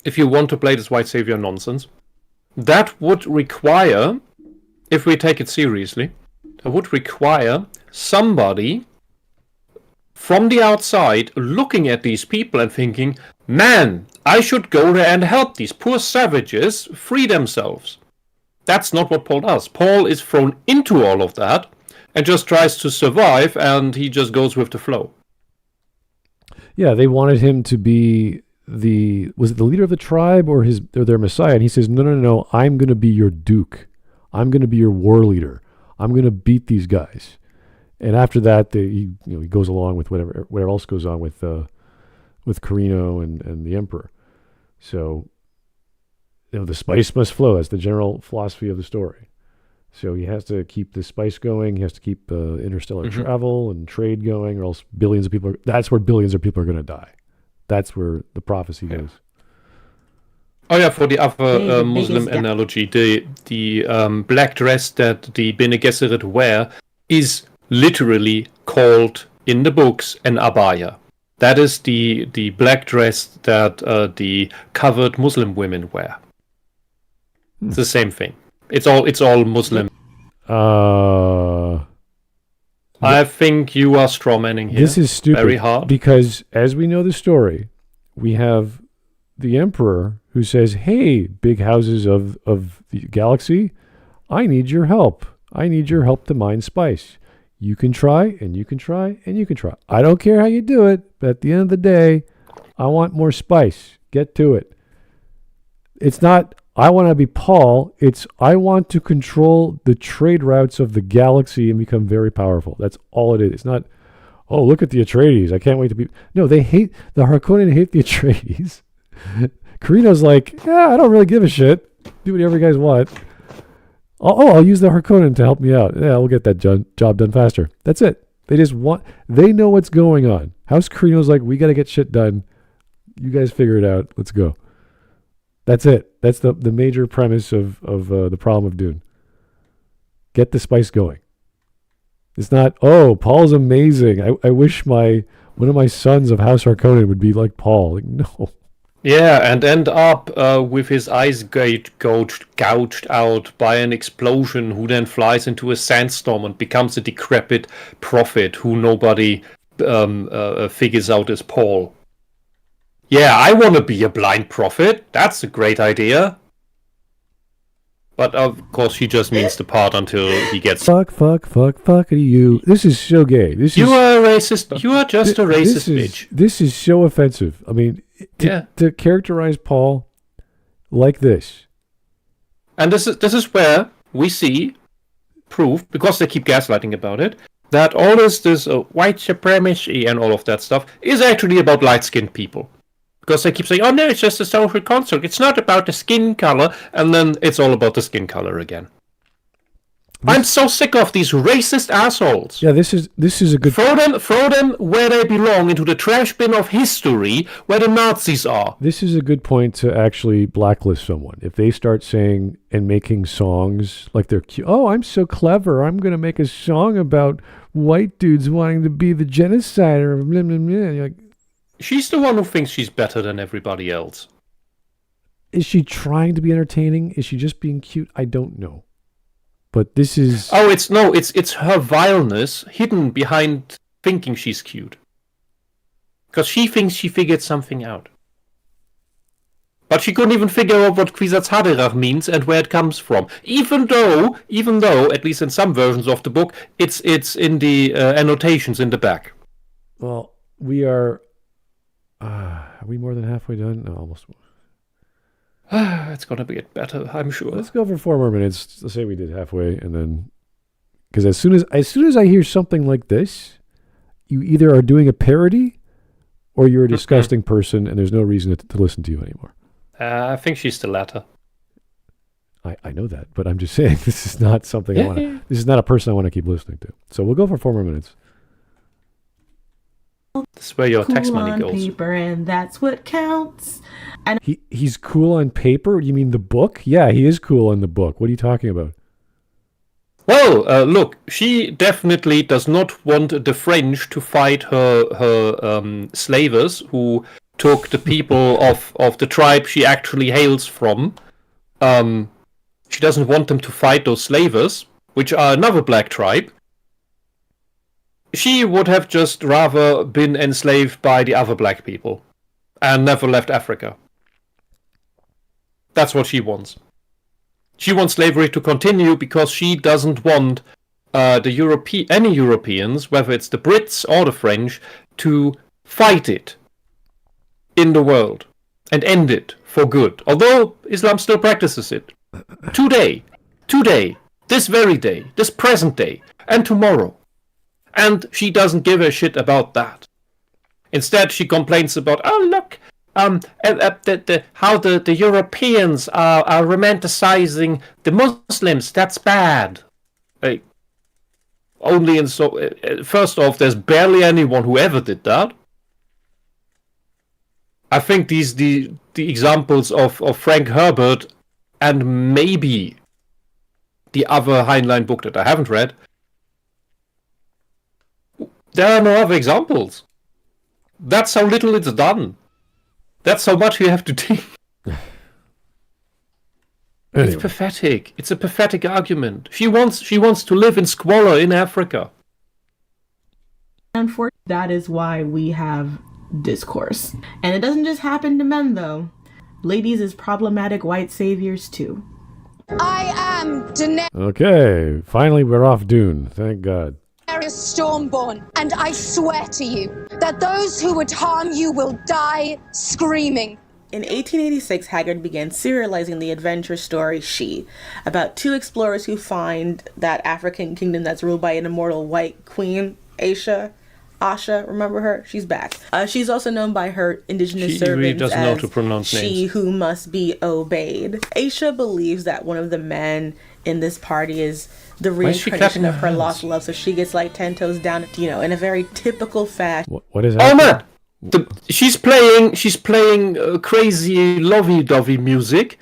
if you want to play this white savior nonsense, that would require, if we take it seriously, that would require somebody from the outside looking at these people and thinking, man, I should go there and help these poor savages free themselves. That's not what Paul does. Paul is thrown into all of that and just tries to survive, and he just goes with the flow. Yeah, they wanted him to be was it the leader of the tribe or their messiah? And he says, no, I'm going to be your duke. I'm going to be your war leader. I'm going to beat these guys. And after that, he goes along with whatever else goes on with Carino and the emperor. So, the spice must flow. That's the general philosophy of the story. So he has to keep the spice going. He has to keep interstellar travel and trade going, or else billions of people. That's where billions of people are going to die. That's where the prophecy goes. Oh yeah, for the other Muslim analogy, the black dress that the Bene Gesserit wear is literally called in the books an abaya. That is the black dress that the covered Muslim women wear. It's the same thing. It's all Muslim. I think you are strawmanning here. This is stupid. Very hard. Because as we know the story, we have the emperor who says, hey, big houses of the galaxy, I need your help. I need your help to mine spice. You can try, and you can try, and you can try. I don't care how you do it, but at the end of the day, I want more spice. Get to it. It's not, I want to be Paul. It's, I want to control the trade routes of the galaxy and become very powerful. That's all it is. It's not, oh, look at the Atreides. I can't wait to be. No, the Harkonnen hate the Atreides. Carino's like, yeah, I don't really give a shit. Do whatever you guys want. I'll use the Harkonnen to help me out. Yeah, we'll get that job done faster. That's it. They know what's going on. House Carino's like, we got to get shit done. You guys figure it out. Let's go. That's it. That's the major premise of the problem of Dune. Get the spice going. It's not, oh, Paul's amazing. I wish one of my sons of House Harkonnen would be like Paul. Like, no. Yeah, and end up with his eyes gouged out by an explosion, who then flies into a sandstorm and becomes a decrepit prophet who nobody figures out as Paul. Yeah, I want to be a blind prophet. That's a great idea. But of course, he just means the part until he gets... Fuck you. This is so gay. You are a racist. You are just a racist bitch. This is so offensive. I mean, to characterize Paul like this. And this is where we see proof, because they keep gaslighting about it, that all this white supremacy and all of that stuff is actually about light-skinned people. Because they keep saying, oh no, it's just a social construct. It's not about the skin color. And then it's all about the skin color again. I'm so sick of these racist assholes. Yeah, this is a good... Throw them where they belong, into the trash bin of history, where the Nazis are. This is a good point to actually blacklist someone. If they start saying and making songs like they're cute. Oh, I'm so clever. I'm going to make a song about white dudes wanting to be the genocider. Blah, blah, blah. You're like, she's the one who thinks she's better than everybody else. Is she trying to be entertaining? Is she just being cute? I don't know. But this is... Oh, it's her vileness hidden behind thinking she's cute. Because she thinks she figured something out. But she couldn't even figure out what Kwisatz Haderach means and where it comes from. Even though, at least in some versions of the book, it's in the annotations in the back. Well, we are we more than halfway done? No, almost. It's gonna get better, I'm sure. Let's go for 4 more minutes. Let's say we did halfway, and then, because as soon as I hear something like this, you either are doing a parody, or you're a disgusting person, and there's no reason to listen to you anymore. I think she's the latter. I know that, but I'm just saying this is not something I want to. This is not a person I want to keep listening to. So we'll go for 4 more minutes. That's where your tax money goes. Paper, and that's what counts. And He's cool on paper? You mean the book? Yeah, he is cool on the book. What are you talking about? Well, look, she definitely does not want the French to fight her slavers who took the people of the tribe she actually hails from. She doesn't want them to fight those slavers, which are another black tribe. She would have just rather been enslaved by the other black people and never left Africa. That's what she wants. She wants slavery to continue because she doesn't want any Europeans, whether it's the Brits or the French, to fight it in the world and end it for good. Although Islam still practices it. Today, this very day, this present day, and tomorrow. And she doesn't give a shit about that. Instead, she complains about, oh look, how the Europeans are romanticizing the Muslims. That's bad. Like, only in first off, there's barely anyone who ever did that. I think the examples of Frank Herbert and maybe the other Heinlein book that I haven't read. There are no other examples. That's how little it's done. That's how much you have to take. Anyway. It's pathetic. It's a pathetic argument. She wants to live in squalor in Africa. unfortunately, that is why we have discourse. And it doesn't just happen to men, though. Ladies is problematic white saviors, too. I am Daenerys Okay, finally we're off Dune. Thank God. Stormborn, and I swear to you that those who would harm you will die screaming. In 1886, Haggard began serializing the adventure story She, about two explorers who find that African kingdom that's ruled by an immortal white queen, Asha, remember her? She's back. She's also known by her indigenous servants really doesn't as know to pronounce She names. Who Must Be Obeyed. Asha believes that one of the men in this party is the Why is she reincarnation clapping of her her lost hands? love. So she gets like 10 toes down, in a very typical fashion. What is Oh happening? man, she's playing crazy lovey-dovey music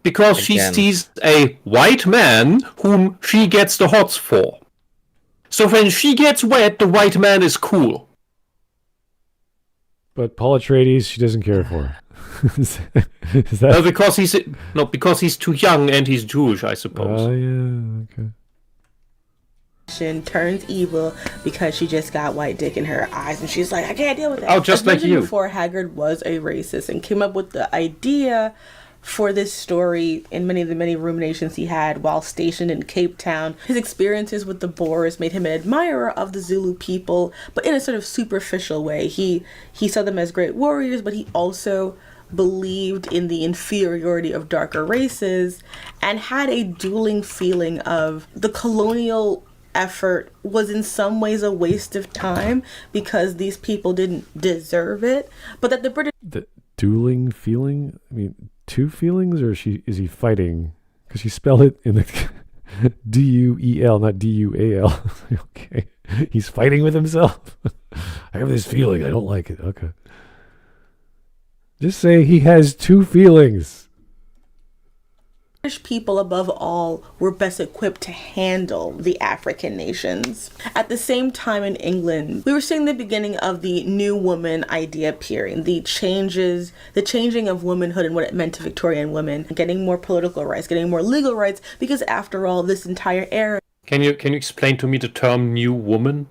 because she Again. sees a white man whom she gets the hots for. So when she gets wet, the white man is cool. But Paul Atreides, she doesn't care for. Is that? Because he's too young and he's Jewish, I suppose. Oh yeah. Okay. Turns evil because she just got white dick in her eyes, and she's like, I can't deal with that. Oh, just As like mentioned you. Before, Haggard was a racist and came up with the idea for this story in many of the many ruminations he had while stationed in Cape Town. His experiences with the Boers made him an admirer of the Zulu people, but in a sort of superficial way. He saw them as great warriors, but he also believed in the inferiority of darker races and had a dueling feeling of the colonial effort was in some ways a waste of time because these people didn't deserve it, but that the British The dueling feeling. I mean, two feelings, or is he fighting? Because you spell it in the D-U-E-L, not D-U-A-L. Okay, he's fighting with himself. I have this feeling. I don't like it. Okay, just say he has two feelings. people above all were best equipped to handle the African nations. At the same time in England, we were seeing the beginning of the new woman idea appearing, the changing of womanhood and what it meant to Victorian women, getting more political rights, getting more legal rights, because after all, this entire era. Can you explain to me the term "new woman"?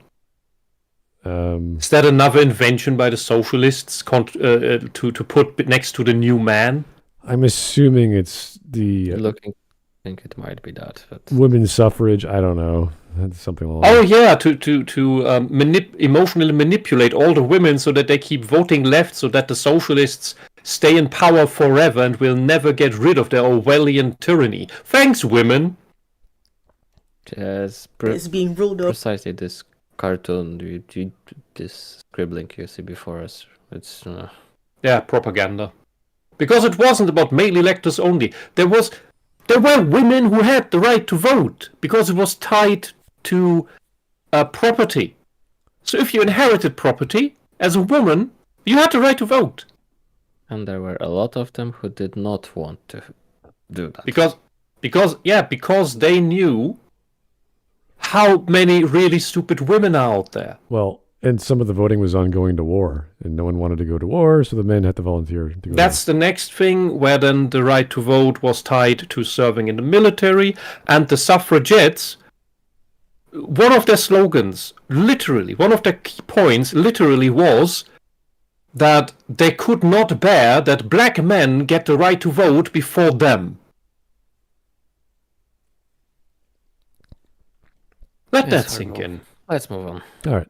Um, Is that another invention by the socialists to put next to the new man? I'm assuming it's the Looking, I think it might be that. But women's suffrage. I don't know. That's something along. Oh yeah, to emotionally manipulate all the women so that they keep voting left, so that the socialists stay in power forever and will never get rid of their Orwellian tyranny. Thanks, women. yes, is being ruled over. precisely this cartoon, this scribbling you see before us. It's Yeah, propaganda. Because it wasn't about male electors only. There were women who had the right to vote because it was tied to property. So if you inherited property as a woman, you had the right to vote. and there were a lot of them who did not want to do that. Because they knew how many really stupid women are out there. Well, and some of the voting was on going to war, and no one wanted to go to war, so the men had to volunteer to go. That's the next thing, where then the right to vote was tied to serving in the military, and the suffragettes, one of their slogans, literally, one of their key points, literally was that they could not bear that black men get the right to vote before them. Let that Yes, sink in. Let's move on. All right.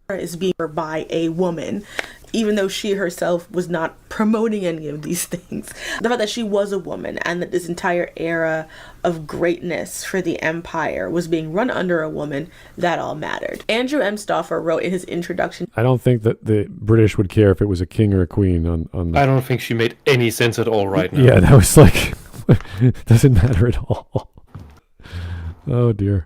is being by a woman, even though she herself was not promoting any of these things. The fact that she was a woman and that this entire era of greatness for the empire was being run under a woman, that all mattered. Andrew M. Stauffer wrote in his introduction, I don't think that the British would care if it was a king or a queen on the... I don't think she made any sense at all right now. Yeah, that was like... doesn't matter at all. Oh, dear.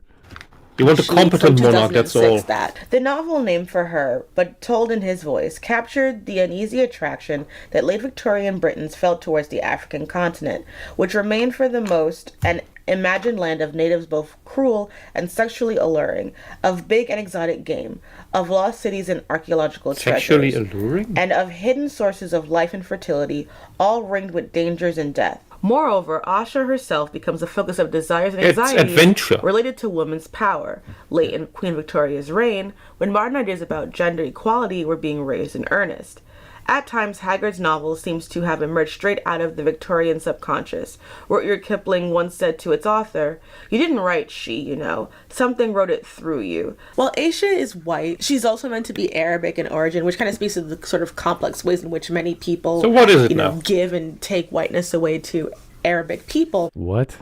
You want a competent from monarch, that's all. 2006 that the novel named for her, but told in his voice, captured the uneasy attraction that late Victorian Britons felt towards the African continent, which remained for the most an imagined land of natives both cruel and sexually alluring, of big and exotic game, of lost cities and archaeological Sexually treasures, alluring? and of hidden sources of life and fertility, all ringed with dangers and death. Moreover, Asha herself becomes the focus of desires and It's anxieties adventure. related to women's power, late in Queen Victoria's reign, when modern ideas about gender equality were being raised in earnest. At times, Haggard's novel seems to have emerged straight out of the Victorian subconscious. Rudyard Kipling once said to its author, "You didn't write she, you know. Something wrote it through you." While Aisha is white, she's also meant to be Arabic in origin, which kind of speaks to the sort of complex ways in which many people, So what is it now? give and take whiteness away to Arabic people. What?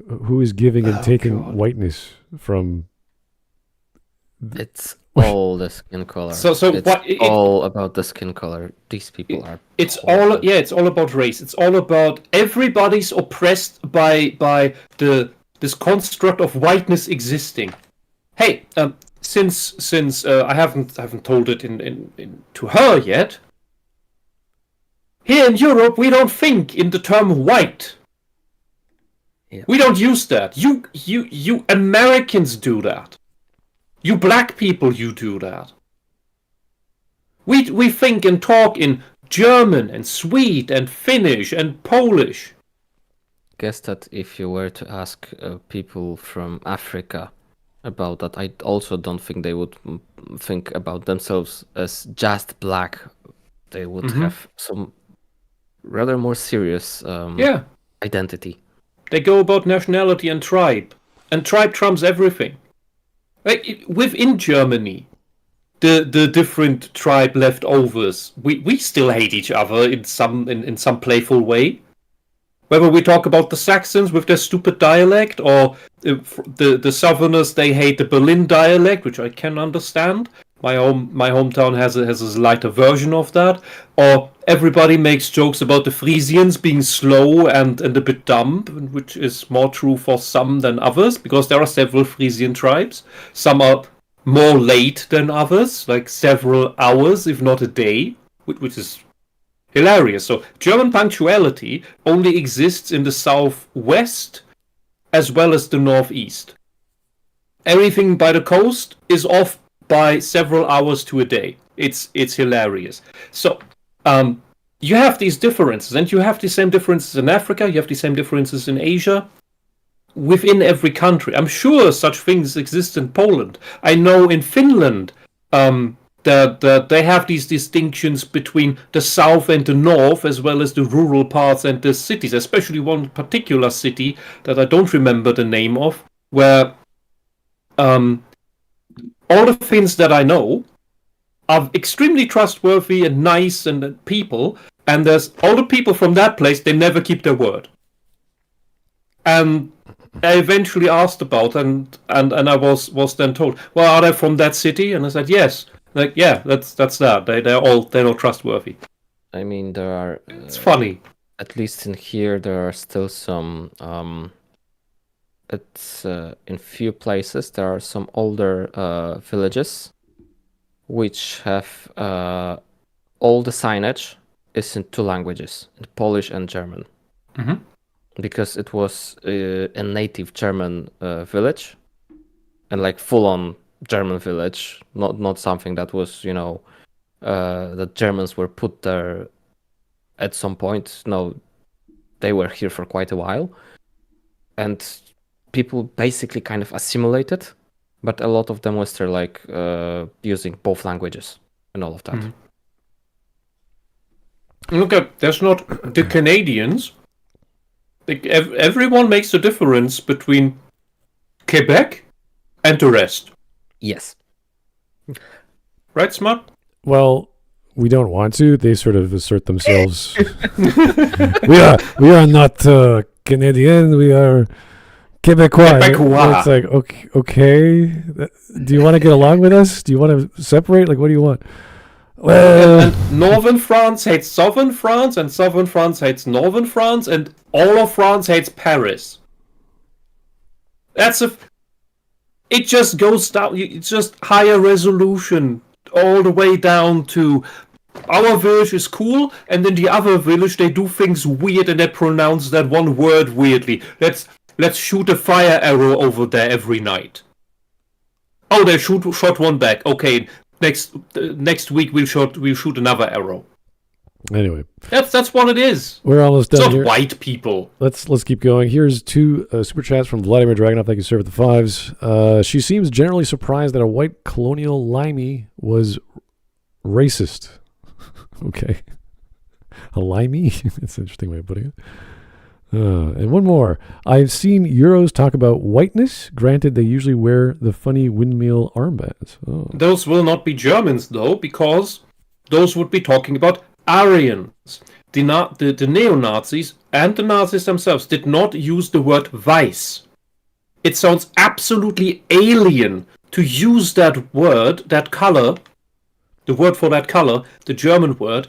Who is giving and taking whiteness from... It's all the skin color. So it's all about the skin color. These people are. It's all about race. It's all about everybody's oppressed by this construct of whiteness existing. Hey, since I haven't told it in to her yet. Here in Europe, we don't think in the term white. Yeah. We don't use that. You Americans do that. You black people, you do that. We think and talk in German and Swede and Finnish and Polish. Guess that if you were to ask people from Africa about that, I also don't think they would think about themselves as just black. They would have some rather more serious identity. They go about nationality and tribe trumps everything. Like within Germany, the different tribe leftovers, we still hate each other in some playful way. Whether we talk about the Saxons with their stupid dialect, or the Southerners, they hate the Berlin dialect, which I can understand. My hometown has a lighter version of that. Or everybody makes jokes about the Frisians being slow and a bit dumb, which is more true for some than others, because there are several Frisian tribes. Some are more late than others, like several hours, if not a day, which is hilarious. So German punctuality only exists in the southwest as well as the northeast. Everything by the coast is off by several hours to a day. It's hilarious. So you have these differences, and you have the same differences in Africa, you have the same differences in Asia, within every country. I'm sure such things exist in Poland. I know in Finland that they have these distinctions between the south and the north, as well as the rural parts and the cities, especially one particular city that I don't remember the name of, where all the Finns that I know are extremely trustworthy and nice and people, and there's all the people from that place, they never keep their word. And I eventually asked about, and I was then told, well, are they from that city? And I said, yes. Like, yeah, that's that. They're not trustworthy. I mean, there are. It's funny. At least in here, there are still some. It's in few places there are some older villages, which have all the signage is in two languages, in Polish and German. Mm-hmm. Because it was a native German village, and like full-on German village, not something that was, that Germans were put there at some point. No, they were here for quite a while, and people basically kind of assimilated, but a lot of them were still like using both languages and all of that. Mm-hmm. Look at, there's not the Canadians. Like, everyone makes a difference between Quebec and the rest. Yes. Right, Smart? Well, we don't want to. They sort of assert themselves. we are not Canadian. We are Quebecois. Quebecois. It's like, okay. Do you want to get along with us? Do you want to separate? Like, what do you want? Well, and Northern France hates Southern France, and Southern France hates Northern France, and all of France hates Paris. It just goes down. It's just higher resolution all the way down to our village is cool, and in the other village they do things weird and they pronounce that one word weirdly. Let's shoot a fire arrow over there every night. Oh, they shot one back. Okay, next week we'll shoot another arrow. Anyway, that's what it is. We're almost done it's not here. White people. Let's keep going. Here's two super chats from Vladimir Dragunov. Thank you, sir, with the fives. She seems generally surprised that a white colonial limey was racist. Okay. A limey? That's an interesting way of putting it. And one more. I've seen Euros talk about whiteness. Granted, they usually wear the funny windmill armbands. Oh. Those will not be Germans, though, because those would be talking about Aryans. The neo-Nazis and the Nazis themselves did not use the word weiß. It sounds absolutely alien to use that word, that color, the word for that color, the German word,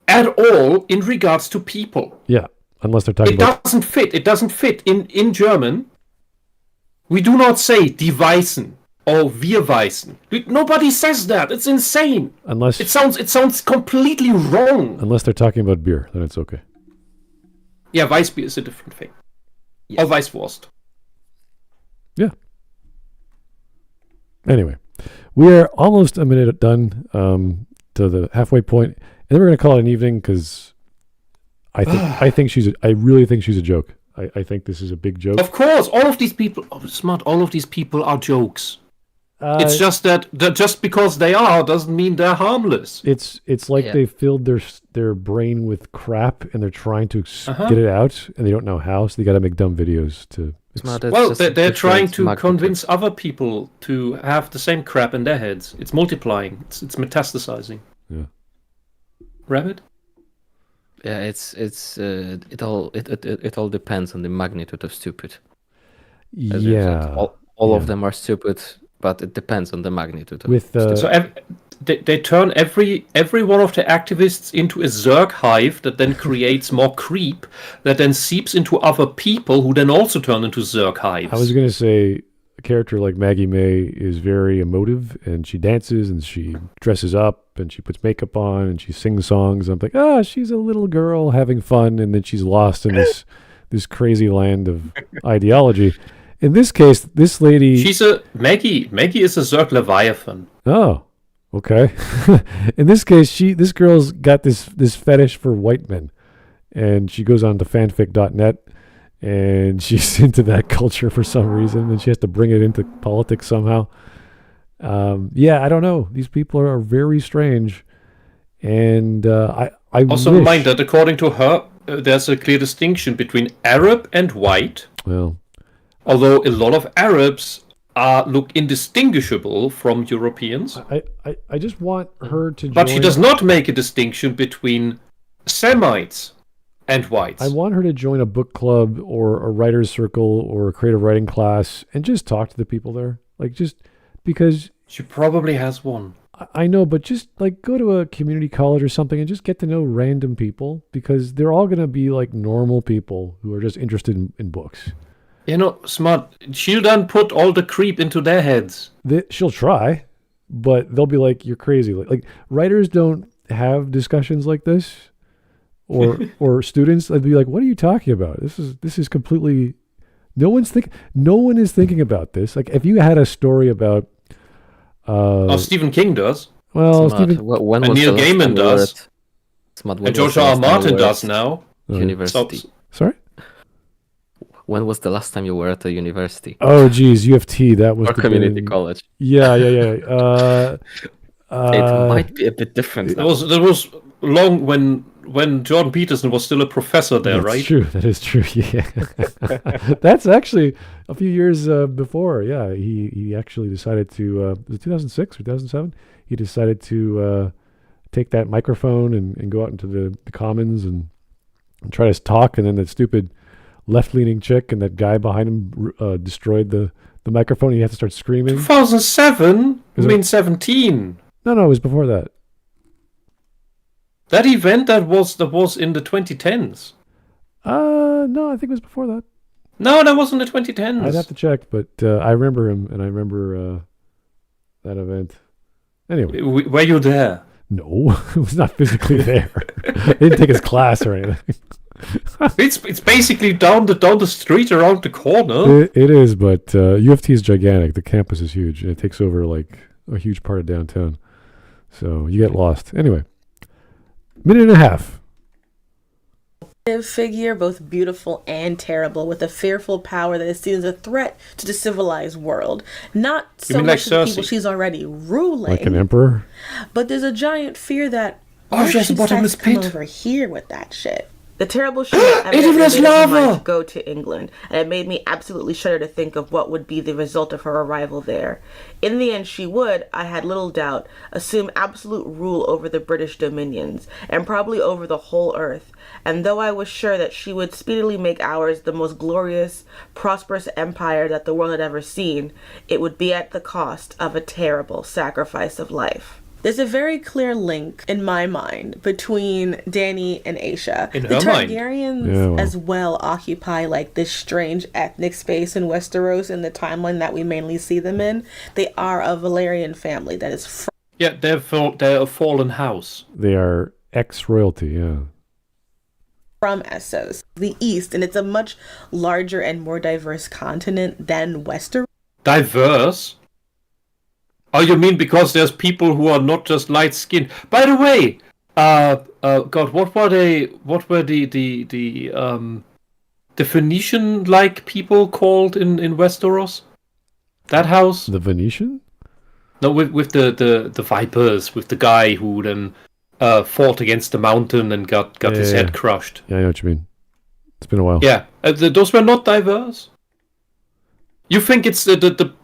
at all in regards to people. Yeah, unless they're talking about... It doesn't fit. In German, we do not say die Weißen or wir Weißen. Nobody says that. It's insane. Unless... It sounds completely wrong. Unless they're talking about beer, then it's okay. Yeah, Weissbier is a different thing. Yes. Or Weißwurst. Yeah. Anyway, we are almost a minute done to the halfway point, and then we're going to call it an evening because I really think she's a joke. I think this is a big joke. Of course, all of these people are jokes. It's just that just because they are doesn't mean they're harmless. It's like they filled their brain with crap and they're trying to get it out and they don't know how, so they got to make dumb videos to. Well, they're trying to convince other people to have the same crap in their heads. It's multiplying. It's metastasizing. Yeah. Rabbit? Yeah, it all depends on the magnitude of stupid. Yeah. All of them are stupid, but it depends on the magnitude of stupid. So they turn every one of the activists into a Zerg hive that then creates more creep that then seeps into other people who then also turn into Zerg hives. I was going to say a character like Maggie May is very emotive and she dances and she dresses up and she puts makeup on and she sings songs. I'm like, she's a little girl having fun, and then she's lost in this crazy land of ideology. In this case, this lady... Maggie is a Zerg Leviathan. Oh, okay. In this case, this girl's got this fetish for white men, and she goes on to fanfic.net, and she's into that culture for some reason, and she has to bring it into politics somehow. I don't know. These people are very strange, and I also wish... mind that according to her, there's a clear distinction between Arab and white. Well, although a lot of Arabs look indistinguishable from Europeans. I just want her to join... But she does not make a distinction between Semites and whites. I want her to join a book club or a writer's circle or a creative writing class and just talk to the people there. Like, just because... She probably has one. I know, but just like go to a community college or something and just get to know random people, because they're all going to be like normal people who are just interested in books. You know, Smart, she'll then put all the creep into their heads. She'll try, but they'll be like, you're crazy. Like writers don't have discussions like this, or students. They'd be like, what are you talking about? This is completely... No one is thinking about this. Like if you had a story about... Stephen King does. Well, and Neil Gaiman does. And George R. R. Martin does now. University. Sorry? When was the last time you were at a university? Oh, geez, U of T. That was or community college. Yeah. It might be a bit different. That was long when Jordan Peterson was still a professor there, right? That's true. That is true. Yeah. That's actually a few years before. Yeah, he actually decided to. Was it 2006 or 2007? He decided to take that microphone and go out into the commons and try to talk, and then that stupid left-leaning chick and that guy behind him destroyed the microphone. He had to start screaming. 2007? You mean 17? No, it was before that. That event that was in the 2010s. No, I think it was before that. No, that was in the 2010s. I'd have to check, but I remember him, and I remember that event. Anyway. Were you there? No, I was not physically there. I didn't take his class or anything. It's basically down the street around the corner. It is, but U of T is gigantic. The campus is huge, and it takes over like a huge part of downtown. So you get lost. Anyway, minute and a half. Figure, both beautiful and terrible, with a fearful power that is seen as a threat to the civilized world. Not so much to the people she's already ruling, like an emperor, but there's a giant fear that she has a bottomless pit over here with that shit. The terrible ship evidently might go to England, and it made me absolutely shudder to think of what would be the result of her arrival there. In the end, she would, I had little doubt, assume absolute rule over the British dominions, and probably over the whole earth. And though I was sure that she would speedily make ours the most glorious, prosperous empire that the world had ever seen, it would be at the cost of a terrible sacrifice of life. There's a very clear link in my mind between Dany and Aisha. In the her mind. Targaryens as well occupy like this strange ethnic space in Westeros in the timeline that we mainly see them in. They are a Valyrian family that is they're a fallen house. They are ex-royalty, yeah. from Essos, the East, and it's a much larger and more diverse continent than Westeros. Diverse? Oh, you mean because there's people who are not just light-skinned? By the way, God, what were the Phoenician-like people called in Westeros? That house? The Venetian? No, with the Vipers, with the guy who then fought against the mountain and got his head crushed. Yeah, I know what you mean. It's been a while. Yeah, those were not diverse. You think it's the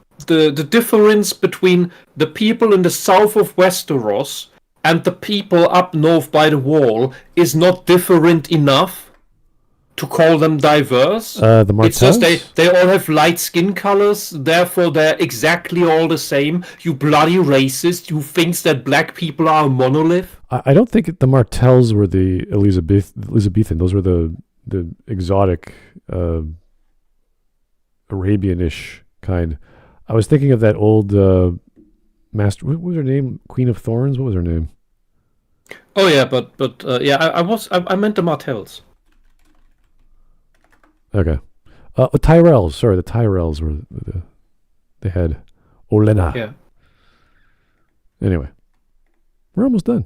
difference between the people in the south of Westeros and the people up north by the wall is not different enough to call them diverse? The Martells? It's just they all have light skin colors, therefore they're exactly all the same. You bloody racist, you think that black people are a monolith? I don't think the Martells were the Elizabethan. Those were the exotic Arabian-ish kind. I was thinking of that old master. What was her name? Queen of Thorns. What was her name? Oh yeah, but I meant the Martells. Okay, the Tyrells. Sorry, the Tyrells were the head. Olenna. Yeah. Anyway, we're almost done.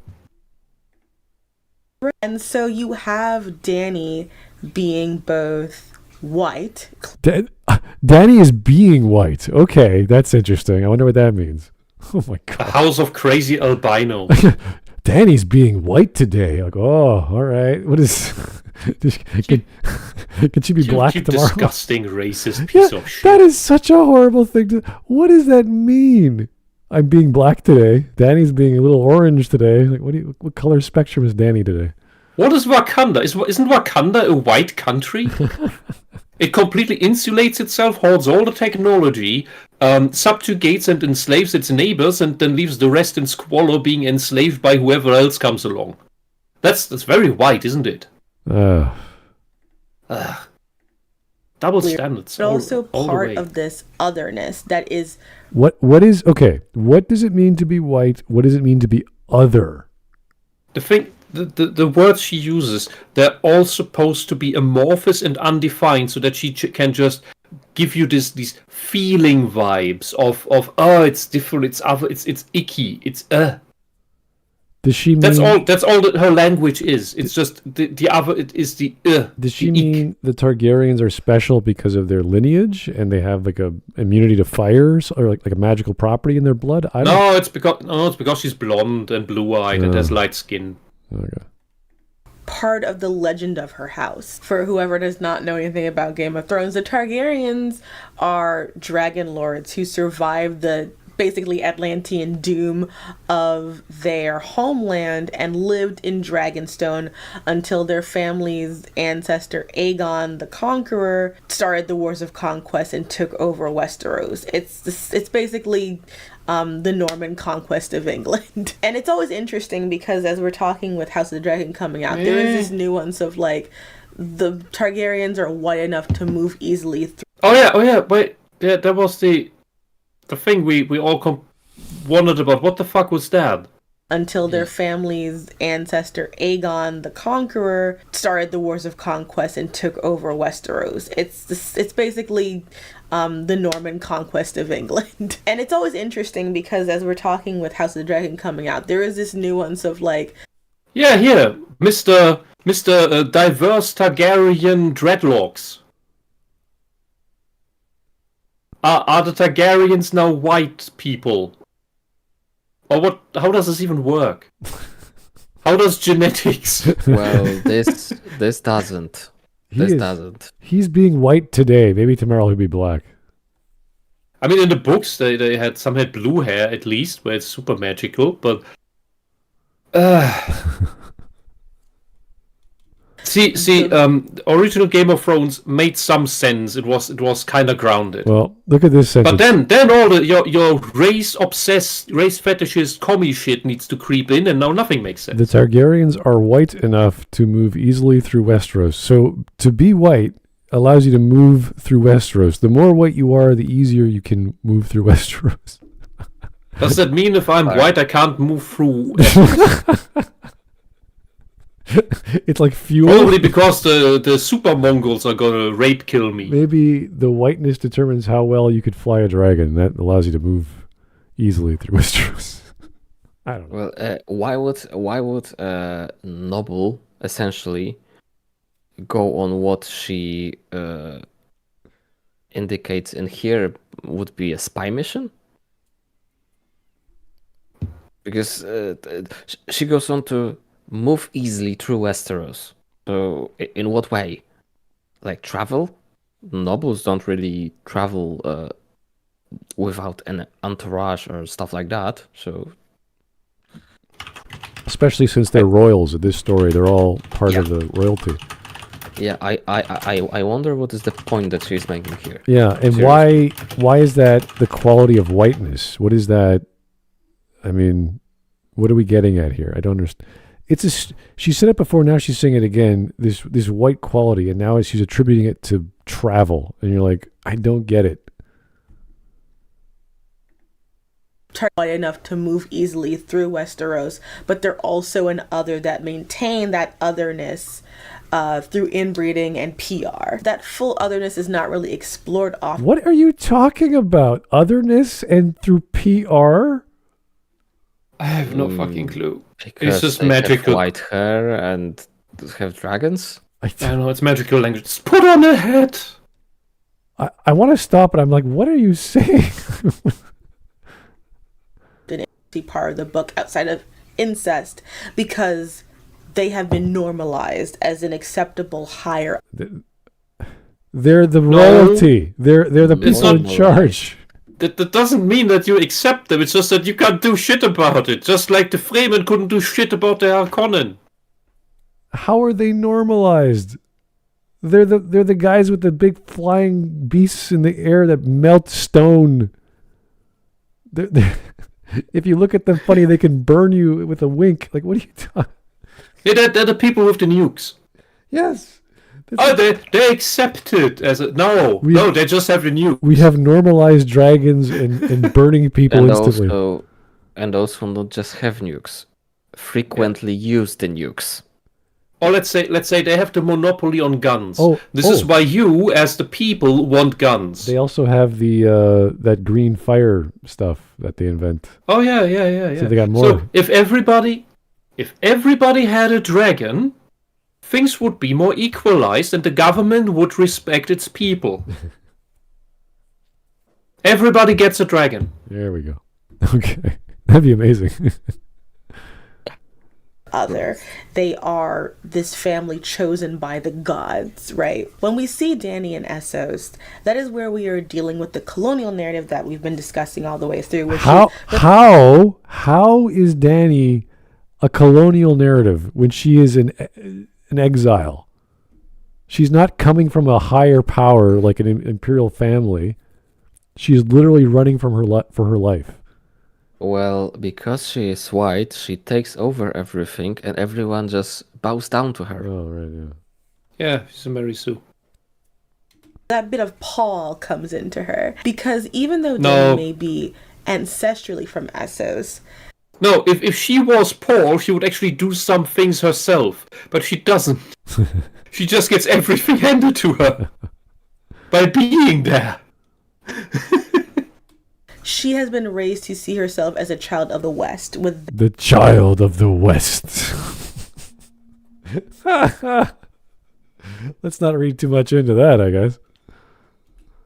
And so you have Dany being both white. Dany is being white. Okay, that's interesting. I wonder what that means. Oh my A god. house of crazy albino. Dany's being white today. Like, oh, all right. What is... Could she be black you tomorrow? disgusting racist piece of shit. That is such a horrible thing to... What does that mean? I'm being black today. Dany's being a little orange today. Like, what color spectrum is Dany today? What is Wakanda? Isn't Wakanda a white country? It completely insulates itself, hoards all the technology, subjugates and enslaves its neighbors, and then leaves the rest in squalor, being enslaved by whoever else comes along. That's very white, isn't it? Double standards. But also all part the way. of this otherness that is... What is... Okay, what does it mean to be white? What does it mean to be other? The words she uses, they're all supposed to be amorphous and undefined, so that she can just give you these feeling vibes of oh, it's different, it's other, it's icky, it's Does she mean... That's all that her language is. It's just the other. It is the Does she mean the Targaryens are special because of their lineage and they have like a immunity to fires or like a magical property in their blood? It's because she's blonde and blue-eyed and has light skin. Okay. Part of the legend of her house. For whoever does not know anything about Game of Thrones, the Targaryens are dragon lords who survived the basically Atlantean doom of their homeland and lived in Dragonstone until their family's ancestor Aegon the Conqueror started the Wars of Conquest and took over Westeros. It's basically the Norman conquest of England. And it's always interesting because as we're talking with House of the Dragon coming out, there is this nuance of like the Targaryens are white enough to move easily through. Oh yeah, wait. Yeah, that was the thing we all wondered about. What the fuck was that? Until their family's ancestor Aegon the Conqueror started the Wars of Conquest and took over Westeros. It's basically the Norman conquest of England. And it's always interesting because as we're talking with House of the Dragon coming out, there is this nuance of like... Yeah, here, Mr. Diverse Targaryen Dreadlocks. Are the Targaryens now white people? Or what? How does this even work? How does genetics? Well, this doesn't. Doesn't. He's being white today. Maybe tomorrow he'll be black. I mean, in the books, they had some had blue hair at least, where it's super magical. But see, original Game of Thrones made some sense. It was kind of grounded. Well, look at this sentence. But then all your race obsessed, race fetishist commie shit needs to creep in, and now nothing makes sense. The Targaryens are white enough to move easily through Westeros. So to be white allows you to move through Westeros. The more white you are, the easier you can move through Westeros. Does that mean if I'm white, I can't move through? It's like fuel. Probably because the super Mongols are gonna rape kill me. Maybe the whiteness determines how well you could fly a dragon. That allows you to move easily through Westeros. I don't know. Well, why would Noble essentially go on what she indicates in here would be a spy mission? Because she goes on to move easily through Westeros. So in what way? Like travel? Nobles don't really travel without an entourage or stuff like that. So especially since they're royals in this story, they're all part of the royalty. Yeah, I wonder what is the point that she's making here. Yeah, and why is that the quality of whiteness? What is that? I mean, what are we getting at here? I don't understand. She said it before, now she's saying it again, this white quality, and now she's attributing it to travel. And you're like, I don't get it. White enough to move easily through Westeros, but they're also an other that maintain that otherness through inbreeding and PR. That full otherness is not really explored often. What are you talking about? Otherness and through PR? I have no fucking clue. Because it's just they magical. have white hair and have dragons. I don't know. It's magical language. Just put on a hat. I want to stop, but I'm like, what are you saying? Didn't see part of the book outside of incest because they have been normalized as an acceptable higher. They're the royalty. They're the people in charge. That doesn't mean that you accept them. It's just that you can't do shit about it. Just like the Fremen couldn't do shit about the Harkonnen. How are they normalized? They're the guys with the big flying beasts in the air that melt stone. If you look at them funny, they can burn you with a wink. Like, what are you talking? Yeah, they're the people with the nukes. Yes. They accept it as they just have the nuke. We have normalized dragons and burning people instantly. And those who don't just have nukes frequently use the nukes. Or let's say they have the monopoly on guns. This is why you, as the people, want guns. They also have the that green fire stuff that they invent. Oh yeah. So they got more. So if everybody had a dragon, things would be more equalized and the government would respect its people. Everybody gets a dragon. There we go. Okay. That'd be amazing. They are this family chosen by the gods, right? When we see Dany and Essos, that is where we are dealing with the colonial narrative that we've been discussing all the way through. How is Dany a colonial narrative when she is an exile? She's not coming from a higher power like an imperial family. She's literally running from for her life. Well, because she is white, she takes over everything, and everyone just bows down to her. Oh, right, yeah. Yeah, she's a Mary Sue. That bit of Paul comes into her because even though Dany may be ancestrally from Essos. No, if she was Paul, she would actually do some things herself, but she doesn't. She just gets everything handed to her by being there. She has been raised to see herself as a child of the West. With the child of the West. Let's not read too much into that, I guess.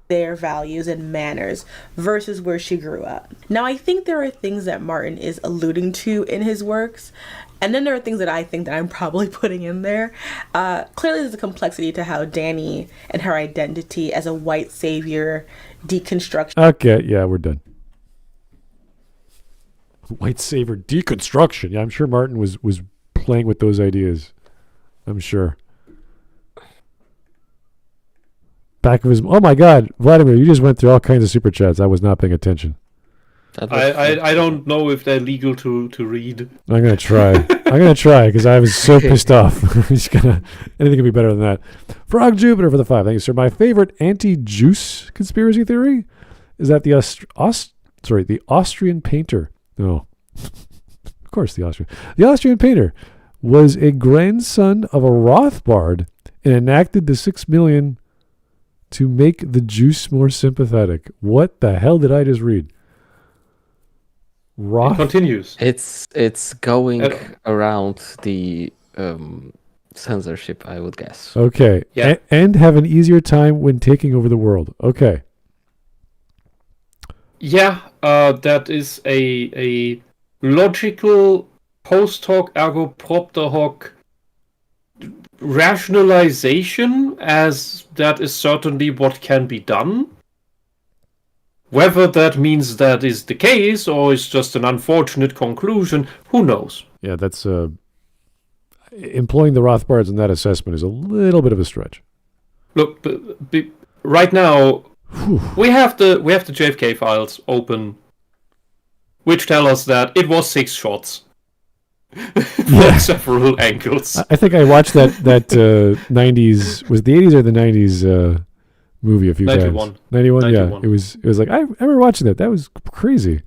Their values and manners versus where she grew up. Now, I think there are things that Martin is alluding to in his works, And then there are things that I think that I'm probably putting in there. Clearly, there's a complexity to how Dani and her identity as a white savior deconstruction. Okay, yeah, we're done. White savior deconstruction. Yeah, I'm sure Martin was playing with those ideas. I'm sure. Back of his... Oh my God, Vladimir, you just went through all kinds of super chats. I was not paying attention. I don't know if they're legal to read. I'm going to try. I'm going to try because I was so pissed off. Anything can be better than that. Frog Jupiter for the 5. Thank you, sir. My favorite anti-juice conspiracy theory is that the Austrian painter... No. Of course, the Austrian painter was a grandson of a Rothbard and enacted the 6 million to make the juice more sympathetic. What the hell did I just read? It continues. It's going around the censorship, I would guess. Okay. Yeah. And have an easier time when taking over the world. Okay. Yeah, that is a logical post hoc ergo propter hoc rationalization, as that is certainly what can be done. Whether that means that is the case or is just an unfortunate conclusion, who knows? Yeah, that's employing the Rothbards in that assessment is a little bit of a stretch. Look, right now we have the JFK files open, which tell us that it was 6 shots from several angles. I think I watched that 90s, was it the 80s or the 90s movie a few 91. times. 91, 91. yeah. It was like I remember watching that. That was crazy.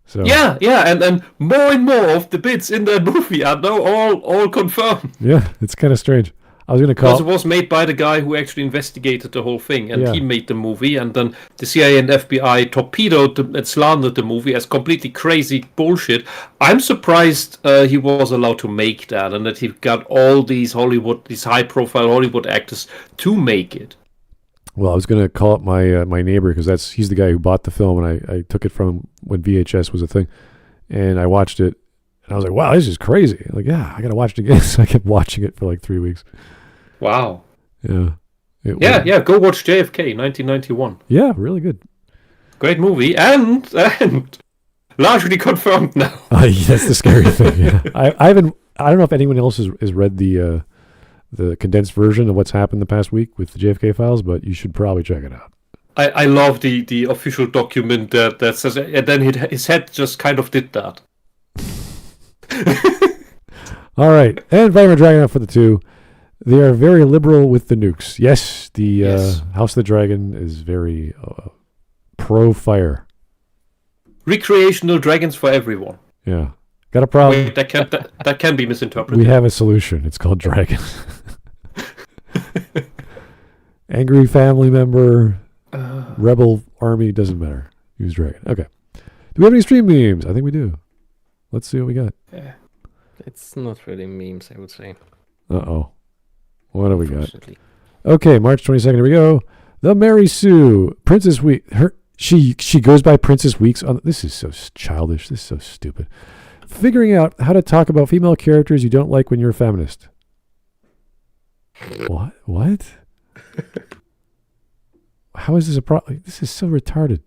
So Yeah, and more of the bits in that movie are now all confirmed. yeah, it's kind of strange. I was going to Because it call. was made by the guy who actually investigated the whole thing, and Yeah. he made the movie, and then the CIA and FBI torpedoed and slandered the movie as completely crazy bullshit. I'm surprised he was allowed to make that, and that he got all these high-profile Hollywood actors to make it. Well, I was going to call up my neighbor because he's the guy who bought the film, and I took it from him when VHS was a thing, and I watched it, and I was like, wow, this is crazy. Like, yeah, I got to watch it again. So I kept watching it for like 3 weeks. Wow. Yeah. Yeah, go watch JFK, 1991. Yeah, really good. Great movie, and largely confirmed now. That's the scary thing. Yeah. I don't know if anyone else has read the condensed version of what's happened the past week with the JFK files, but you should probably check it out. I love the official document that says, and then his head just kind of did that. All right, and Vladimir Dragon for the 2. They are very liberal with the nukes. Yes, the House of the Dragon is very pro-fire. Recreational dragons for everyone. Yeah. Got a problem? Wait, that can be misinterpreted. We have a solution. It's called Dragon. Angry family member, rebel army, doesn't matter. Use Dragon. Okay. Do we have any stream memes? I think we do. Let's see what we got. It's not really memes, I would say. Uh-oh. What do we got? Unfortunately. Okay, March 22nd. Here we go. The Mary Sue. Princess Week. She goes by Princess Weeks. This is so childish. This is so stupid. Figuring out how to talk about female characters you don't like when you're a feminist. What? How is this a problem? This is so retarded.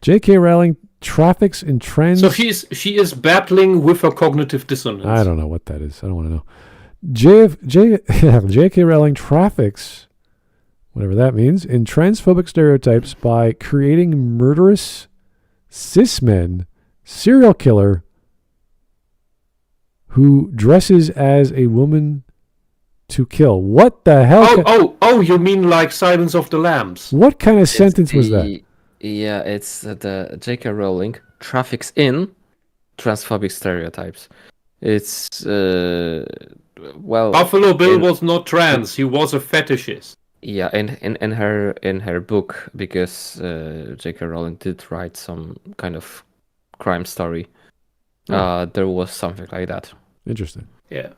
J.K. Rowling traffics in trends. So she is battling with her cognitive dissonance. I don't know what that is. I don't want to know. J.K. Rowling traffics, whatever that means, in transphobic stereotypes by creating murderous cis men, serial killer who dresses as a woman to kill. What the hell? Oh! You mean like Silence of the Lambs? What kind of sentence was that? Yeah, it's the J.K. Rowling traffics in transphobic stereotypes. It's Buffalo Bill was not trans; he was a fetishist. Yeah, in her book, because J.K. Rowling did write some kind of crime story. There was something like that. Interesting. Yeah.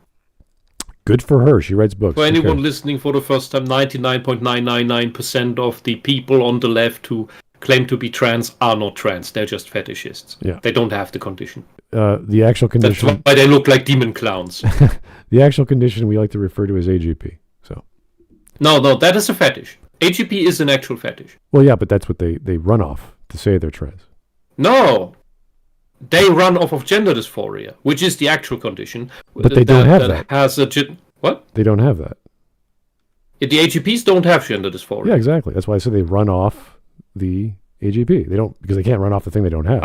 Good for her. She writes books. For anyone listening for the first time, 99.999% of the people on the left who claim to be trans are not trans. They're just fetishists. Yeah. They don't have the condition. the actual That's condition. why they look like demon clowns. The actual condition we like to refer to as AGP. So. No, that is a fetish. AGP is an actual fetish. Well, yeah, but that's what they run off to say they're trans. No, they run off of gender dysphoria, which is the actual condition. But they don't have that. Has a what? They don't have that. The AGPs don't have gender dysphoria. Yeah, exactly. That's why I said they run off the AGP. They don't, because they can't run off the thing they don't have.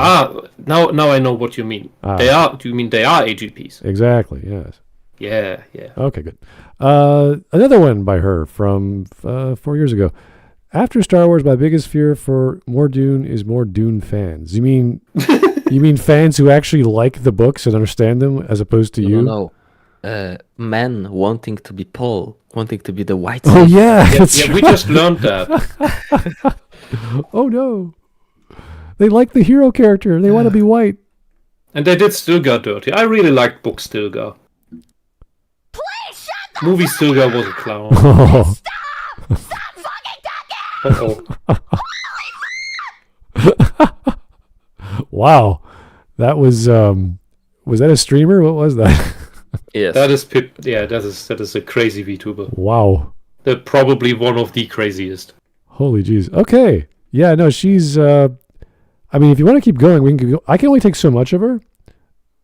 Now I know what you mean. They are. Do you mean they are AGPs? Exactly. Yes. Yeah. Okay, good. Another one by her from 4 years ago. After Star Wars, my biggest fear for more Dune is more Dune fans. You mean fans who actually like the books and understand them, as opposed to you? No. Men wanting to be Paul, wanting to be the white. Oh yeah, Yeah, we just learned that. Oh no, they like the hero character. They want to be white. And they did Stilgar dirty. I really liked book Stilgar. Movie Stilgar was a clown. Oh. Wow, that was that a streamer? What was that? Yes. That is a crazy VTuber. Wow. They're probably one of the craziest. Holy jeez. Okay. Yeah, no, she's I mean, if you want to keep going, we can go. I can only take so much of her,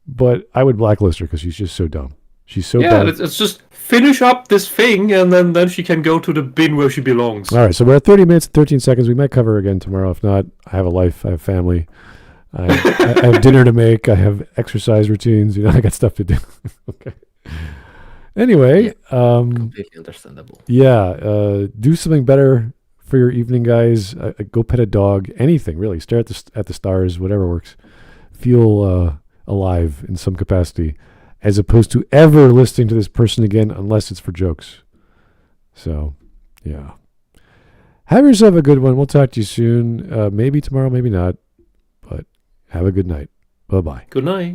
but I would blacklist her because she's just so dumb. She's so Yeah, bad. it's just finish up this thing and then she can go to the bin where she belongs. All right, so we're at 30 minutes and 13 seconds. We might cover her again tomorrow. If not, I have a life. I have family. I have dinner to make. I have exercise routines. I got stuff to do. Okay. Anyway, Completely understandable. Yeah, do something better for your evening, guys. Go pet a dog. Anything really. Stare at the stars. Whatever works. Feel alive in some capacity, as opposed to ever listening to this person again, unless it's for jokes. So, yeah. Have yourself a good one. We'll talk to you soon. Maybe tomorrow, maybe not. But have a good night. Bye-bye. Good night.